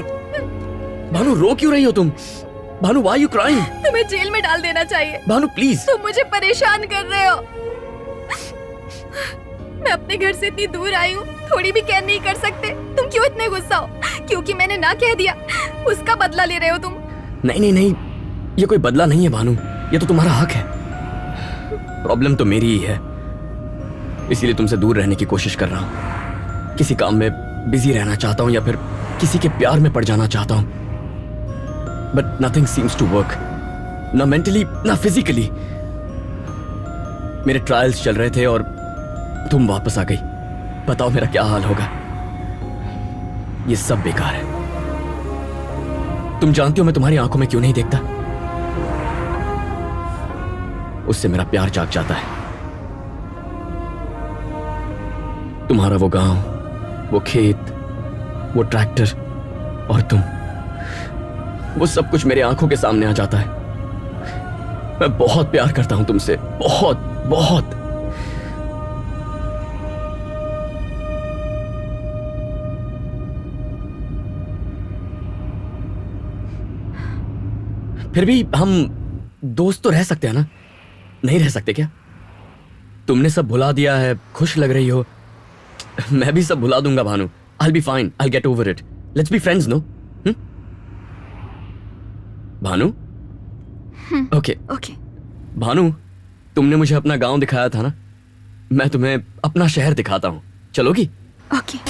Bhanu रो क्यों रही हो तुम? Bhanu, why are you crying? तुम्हें जेल में डाल देना चाहिए। भानु प्लीज। तुम मुझे परेशान कर रहे हो। मैं अपने घर से इतनी दूर आई हूँ, थोड़ी भी केयर नहीं कर सकते? तुम क्यों इतने गुस्सा हो? क्योंकि मैंने ना कह दिया, उसका बदला ले रहे हो तुम? नहीं नहीं नहीं, ये कोई बदला नहीं है भानु, ये तो तुम्हारा हक है। प्रॉब्लम तो मेरी ही है, इसीलिए तुमसे दूर रहने की कोशिश कर रहा हूँ। किसी काम में बिजी रहना चाहता हूँ या फिर किसी के प्यार में पड़ जाना चाहता हूँ, but nothing seems to work, ना मेंटली ना फिजिकली। मेरे ट्रायल्स चल रहे थे और तुम वापस आ गई। बताओ मेरा क्या हाल होगा? ये सब बेकार है। तुम जानती हो मैं तुम्हारी आंखों में क्यों नहीं देखता? उससे मेरा प्यार जाग जाता है। तुम्हारा वो गांव, वो खेत, वो ट्रैक्टर और तुम, वो सब कुछ मेरे आंखों के सामने आ जाता है। मैं बहुत प्यार करता हूं तुमसे, बहुत बहुत। फिर भी हम दोस्त तो रह सकते हैं ना? नहीं रह सकते क्या? तुमने सब भुला दिया है, खुश लग रही हो। मैं भी सब भुला दूंगा Bhanu. I'll be fine. I'll get over it. Let's be friends, no? Bhanu? Okay. Okay. Bhanu, तुमने मुझे अपना गांव दिखाया था ना? मैं तुम्हें अपना शहर दिखाता हूं। चलोगी? Okay.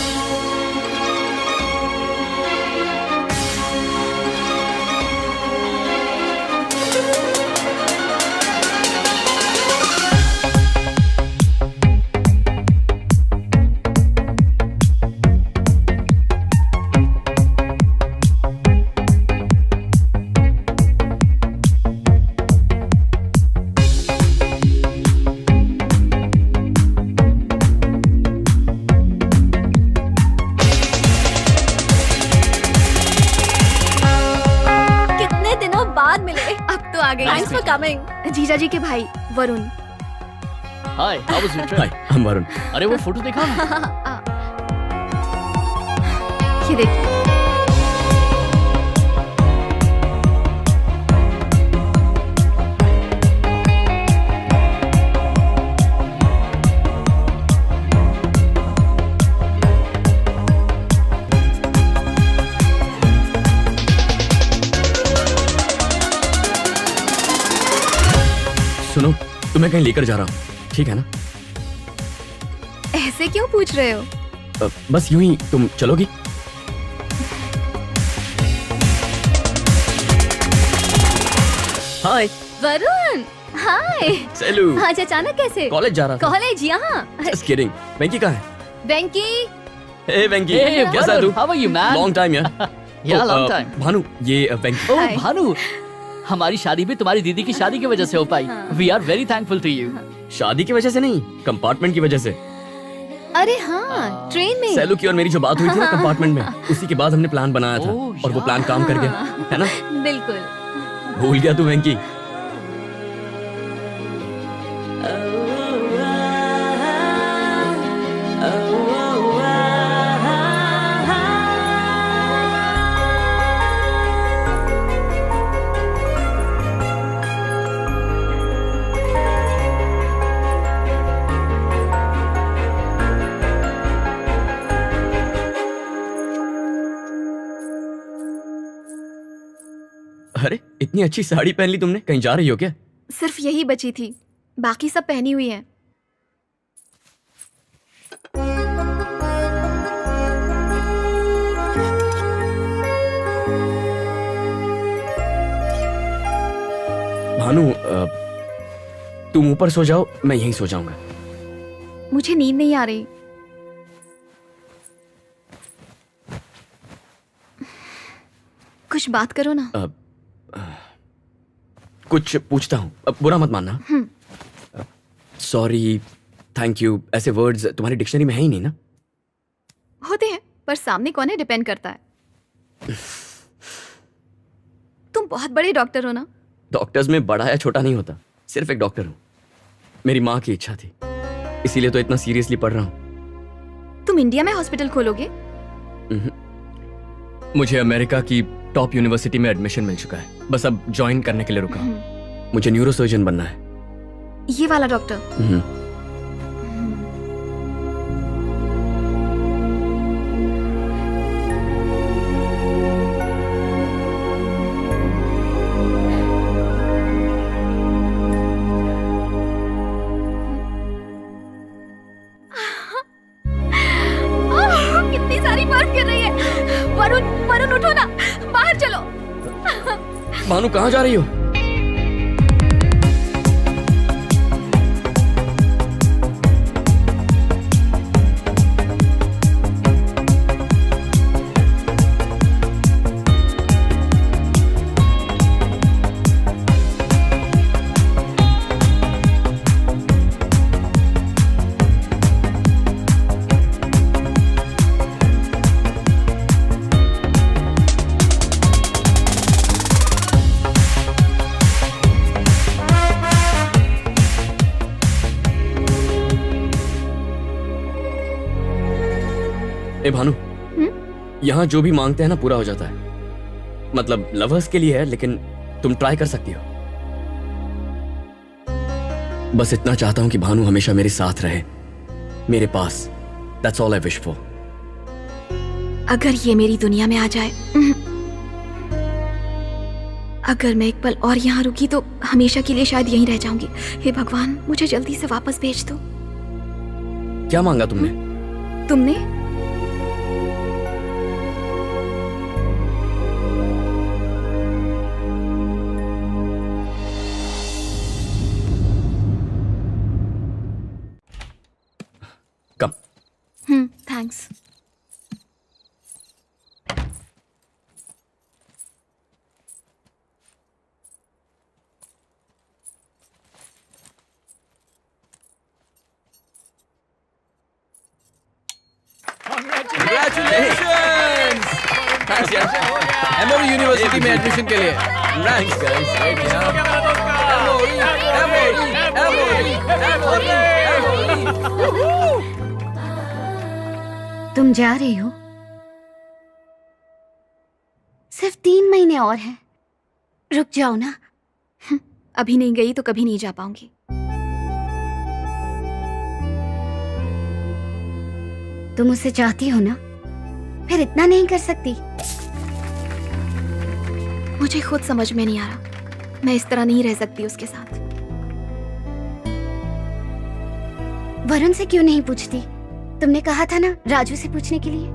कमिंग। जीजा जी के भाई Varun. Hi, how was your hi, trip? I'm Varun. अरे वो फोटो देखा ना? ये देखिए। सुनो, तुम्हें कहीं लेकर जा रहा हूँ, ठीक है ना? ऐसे क्यों पूछ रहे हो? बस यूं ही, तुम चलोगी? हाय वरुण, हाय। सेलू। आज अचानक कैसे? कॉलेज जा रहा था। कॉलेज यहाँ? Just kidding. वेंकी कहाँ है? वेंकी, Hey वेंकी, Hey, कैसा है तू? how are you, man? Long time यार। Yeah, long Oh, time. Bhanu, ये वेंकी। ओह भानु, हमारी शादी भी तुम्हारी दीदी की शादी की वजह से हो पाई। We are very thankful to you. शादी की वजह से नहीं, कंपार्टमेंट की वजह से। अरे हाँ, ट्रेन में। सेलू की और मेरी जो बात हुई थी ना कंपार्टमेंट में, उसी के बाद हमने प्लान बनाया था Oh, और वो प्लान काम कर गया, है ना? बिल्कुल। भूल गया तू वेंकी? अरे इतनी अच्छी साड़ी पहन ली तुमने, कहीं जा रही हो क्या? सिर्फ यही बची थी, बाकी सब पहनी हुई है। भानु, तुम ऊपर सो जाओ, मैं यहीं सो जाऊंगा। मुझे नींद नहीं आ रही। कुछ बात करो ना। कुछ पूछता हूँ, बुरा मत मानना। सॉरी, थैंक यू, ऐसे वर्ड्स तुम्हारी डिक्शनरी में है ही नहीं ना? होते हैं, पर सामने कौन है डिपेंड करता है। तुम बहुत बड़े डॉक्टर हो ना? डॉक्टर्स में बड़ा या छोटा नहीं होता, सिर्फ एक डॉक्टर हूँ। मेरी माँ की इच्छा थी, इसीलिए तो इतना सीरियसली पढ़ रहा हूँ। तुम इंडिया में हॉस्पिटल खोलोगे? मुझे अमेरिका की टॉप यूनिवर्सिटी में एडमिशन मिल चुका है, बस अब ज्वाइन करने के लिए रुका हूँ। मुझे न्यूरोसर्जन बनना है। ये वाला डॉक्टर? कितनी सारी बर्फ गिर रही है। वरुण, वरुण उठो ना, बाहर चलो। भानु कहाँ जा रही हो? ए भानु, यहाँ जो भी मांगते हैं ना पूरा हो जाता है। मतलब लवर्स के लिए है, लेकिन तुम ट्राई कर सकती हो। बस इतना चाहता हूं कि भानु हमेशा मेरे साथ रहे, मेरे पास। That's all I wish for. अगर ये मेरी दुनिया में आ जाए, अगर मैं एक पल और यहाँ रुकी तो हमेशा के लिए शायद यहीं रह जाऊंगी। हे भगवान, मुझे जल्दी से वापस भेज दो। क्या मांगा तुमने? तुमने? कम। थैंक्स। Congratulations! Thanks यार। एमओयू यूनिवर्सिटी में एडमिशन के लिए। Thanks guys। तुम जा रही हो? सिर्फ 3 महीने और हैं। रुक जाओ ना। अभी नहीं गई तो कभी नहीं जा पाऊंगी। तुम उसे चाहती हो ना, फिर इतना नहीं कर सकती। मुझे खुद समझ में नहीं आ रहा, मैं इस तरह नहीं रह सकती उसके साथ। वरुण से क्यों नहीं पूछती? तुमने कहा था ना राजू से पूछने के लिए।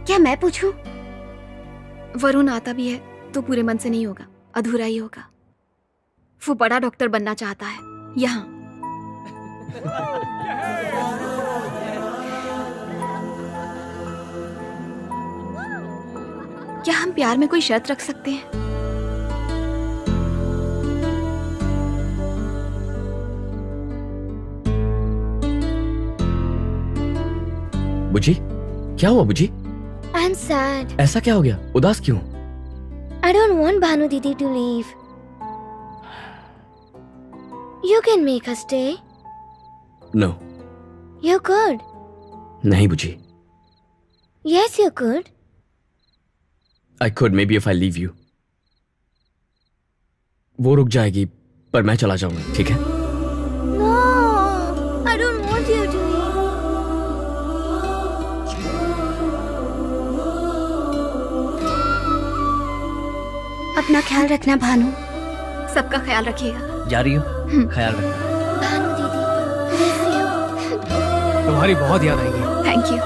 क्या मैं पूछूं? वरुण आता भी है तो पूरे मन से नहीं होगा, अधूरा ही होगा। वो बड़ा डॉक्टर बनना चाहता है यहाँ। क्या हम प्यार में कोई शर्त रख सकते हैं? बुजी, क्या हुआ बुजी? I'm sad. ऐसा क्या हो गया? उदास क्यों? I don't want Bhanu Didi to leave. You can make her stay. No. You could. नहीं बुजी। Yes, you could. I could maybe if I leave you. वो रुक जाएगी पर मैं चला जाऊंगा, ठीक है? No, I don't want you to leave. अपना ख्याल रखना भानु। सबका ख्याल रखिएगा। जा रही हो? ख्याल रखना। भानु दीदी, miss you. तुम्हारी बहुत याद आएगी। Thank you.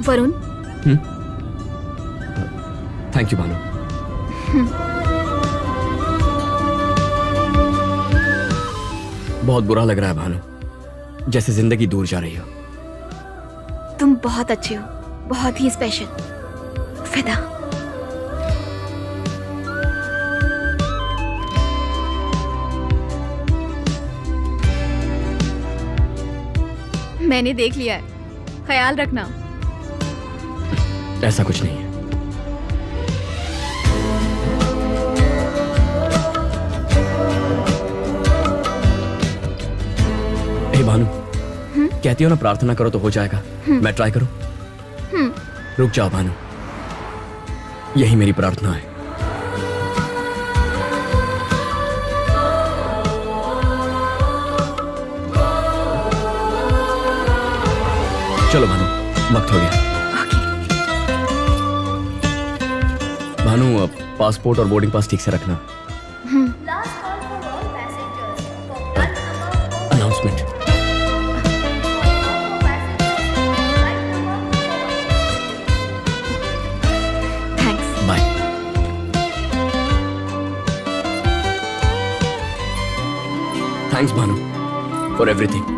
Varun, thank you Bhanu. बहुत बुरा लग रहा है भानु, जैसे जिंदगी दूर जा रही हो। तुम बहुत अच्छे हो, बहुत ही स्पेशल। फिदा। मैंने देख लिया है, ख्याल रखना। ऐसा कुछ नहीं है। हे भानु, कहती हो ना प्रार्थना करो तो हो जाएगा। मैं ट्राई करूं? रुक जाओ भानु, यही मेरी प्रार्थना है। चलो भानु, वक्त हो गया। भानु, अब पासपोर्ट और बोर्डिंग पास ठीक से रखना। Announcement. Thanks. Bye. Thanks Bhanu for everything.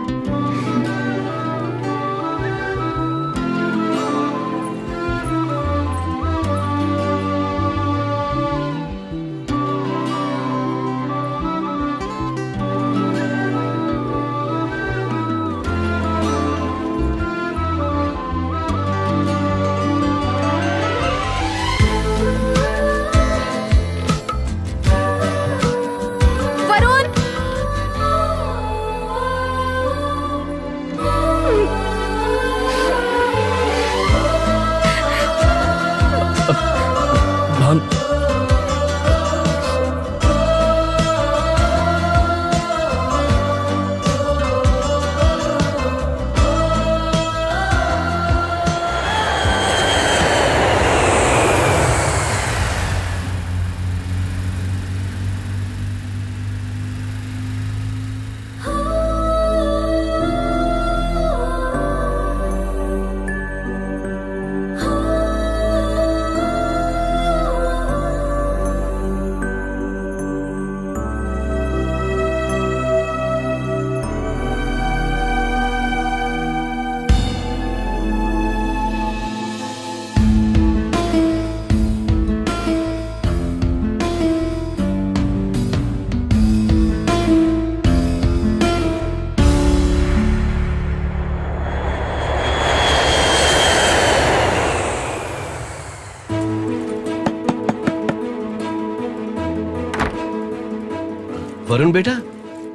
Varun बेटा,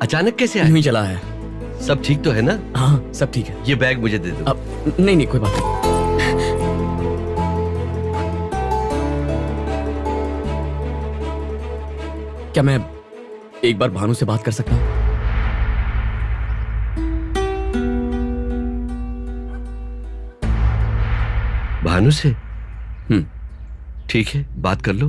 अचानक कैसे आए? यूं ही चला है। सब ठीक तो है ना? हाँ सब ठीक है। ये बैग मुझे दे दो। अब नहीं कोई बात नहीं। क्या मैं एक बार भानु से बात कर सकता हूँ? भानु से? ठीक है, बात कर लो।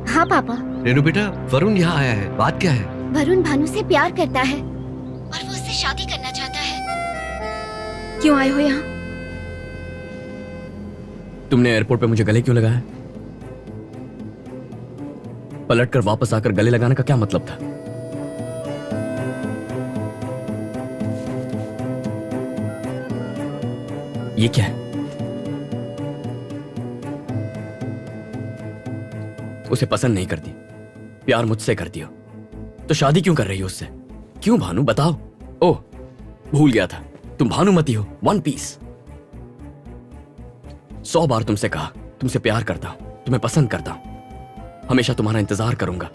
हाँ पापा। रेनू बेटा, वरुण यहाँ आया है, बात क्या है? वरुण भानु से प्यार करता है और वो उससे शादी करना चाहता है। क्यों आए हो यहाँ? तुमने एयरपोर्ट पे मुझे गले क्यों लगाया? पलट कर वापस आकर गले लगाने का क्या मतलब था? ये क्या है? उसे पसंद नहीं करती, प्यार मुझसे करती हो, तो शादी क्यों कर रही हो उससे? क्यों भानु, बताओ। ओह, भूल गया था, तुम भानुमती हो, वन पीस। 100 बार तुमसे कहा, तुमसे प्यार करता हूं, तुम्हें पसंद करता हूं, हमेशा तुम्हारा इंतजार करूंगा।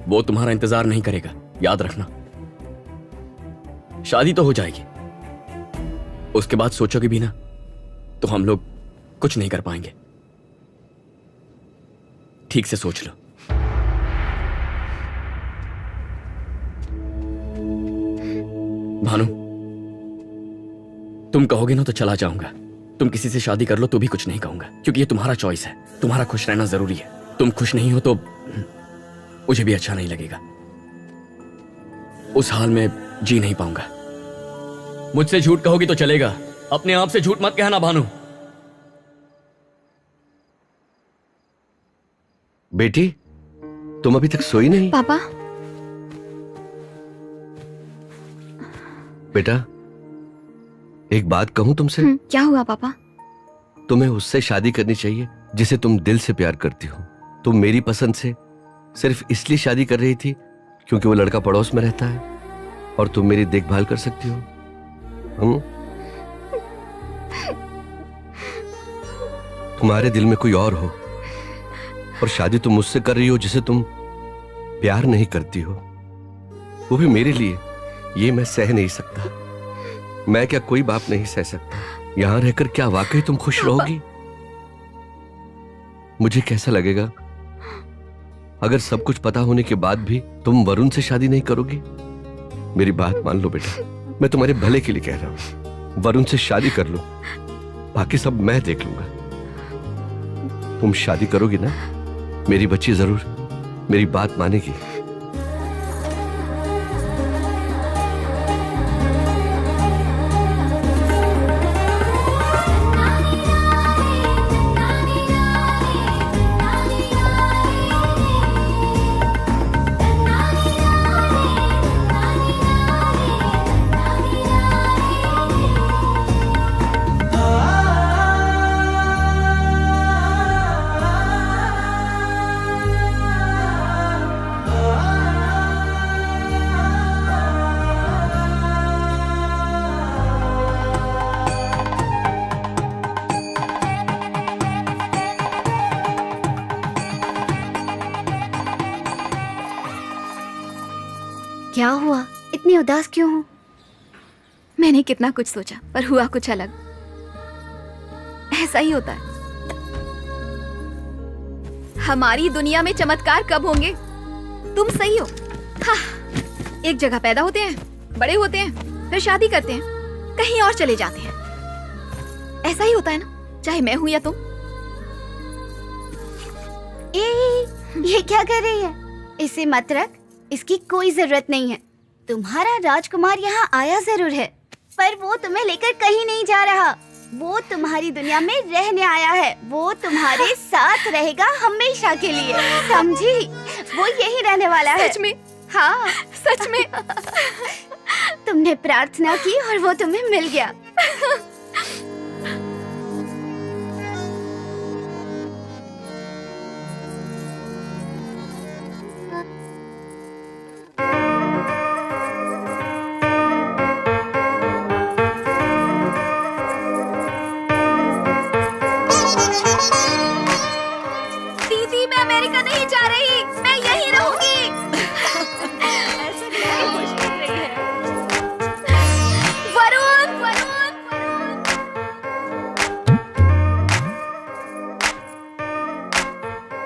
वो तुम्हारा इंतजार नहीं करेगा, याद रखना। शादी तो हो जाएगी, उसके बाद सोचोगे भी ना तो हम लोग कुछ नहीं कर पाएंगे। ठीक से सोच लो। भानु, तुम कहोगे ना तो चला जाऊंगा। तुम किसी से शादी कर लो तो भी कुछ नहीं कहूंगा, क्योंकि ये तुम्हारा चॉइस है। तुम्हारा खुश रहना जरूरी है। तुम खुश नहीं हो तो मुझे भी अच्छा नहीं लगेगा। उस हाल में जी नहीं पाऊंगा। मुझसे झूठ कहोगी तो चलेगा, अपने आप से झूठ मत कहना भानु। बेटी, तुम अभी तक सोई नहीं? पापा। बेटा, एक बात कहूं तुमसे? क्या हुआ पापा? तुम्हें उससे शादी करनी चाहिए जिसे तुम दिल से प्यार करती हो। तुम मेरी पसंद से सिर्फ इसलिए शादी कर रही थी क्योंकि वो लड़का पड़ोस में रहता है और तुम मेरी देखभाल कर सकती हो। तुम्हारे दिल में कोई और हो और शादी तुम मुझसे कर रही हो जिसे तुम प्यार नहीं करती हो, वो भी मेरे लिए। ये मैं सह नहीं सकता। मैं क्या कोई बाप नहीं सह सकता? यहां रहकर क्या वाकई तुम खुश रहोगी? मुझे कैसा लगेगा अगर सब कुछ पता होने के बाद भी तुम वरुण से शादी नहीं करोगी? मेरी बात मान लो बेटा, मैं तुम्हारे भले के लिए कह रहा हूं। वरुण से शादी कर लो, बाकी सब मैं देख लूंगा। तुम शादी करोगी ना? मेरी बच्ची जरूर मेरी बात मानेगी। क्या हुआ, इतनी उदास क्यों हो? मैंने कितना कुछ सोचा पर हुआ कुछ अलग। ऐसा ही होता है। हमारी दुनिया में चमत्कार कब होंगे? तुम सही हो। हाँ, एक जगह पैदा होते हैं, बड़े होते हैं, फिर शादी करते हैं, कहीं और चले जाते हैं। ऐसा ही होता है ना, चाहे मैं हूं या तुम। ये क्या कर रही है? इसे मत रख, इसकी कोई जरूरत नहीं है। तुम्हारा राजकुमार यहाँ आया जरूर है, पर वो तुम्हें लेकर कहीं नहीं जा रहा। वो तुम्हारी दुनिया में रहने आया है। वो तुम्हारे साथ रहेगा हमेशा के लिए, समझी? वो यही रहने वाला है। सच में? हाँ, सच में। तुमने प्रार्थना की और वो तुम्हें मिल गया।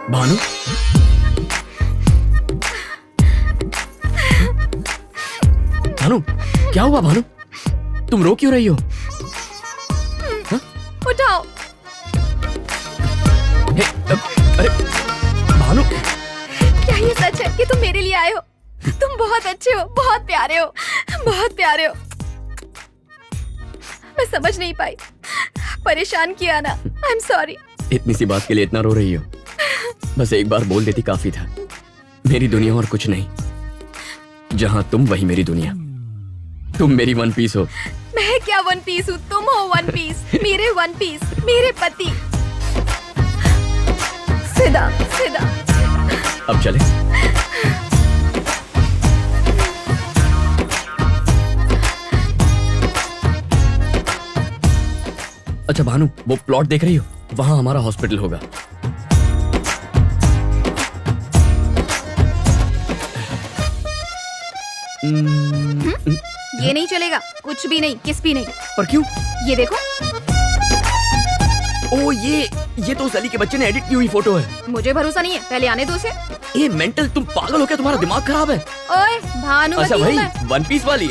भानु, भानु, क्या हुआ भानु? तुम रो क्यों रही हो? उठाओ। अरे भानु, क्या ये सच है कि तुम मेरे लिए आए हो? तुम बहुत अच्छे हो, बहुत प्यारे हो, बहुत प्यारे हो। मैं समझ नहीं पाई, परेशान किया ना। I am sorry. इतनी सी बात के लिए इतना रो रही हो? बस एक बार बोल देती काफी था। मेरी दुनिया और कुछ नहीं, जहां तुम वही मेरी दुनिया। तुम मेरी वन पीस हो। मैं क्या वन पीस हूँ? तुम हो वन पीस, मेरे वन पीस, मेरे पति। सीधा सीधा। अब चले? अच्छा भानु, वो प्लॉट देख रही हो? वहां हमारा हॉस्पिटल होगा। ये नहीं चलेगा, कुछ भी नहीं, किस भी नहीं। पर क्यों? ये देखो। ओ ये तो उस अली के बच्चे ने एडिट की हुई फोटो है। मुझे भरोसा नहीं है, पहले आने दो उसे। ए मेंटल, तुम पागल हो क्या? तुम्हारा दिमाग खराब है? ओए भानुमती अच्छा हूँ भाई, मैं। वन पीस वाली।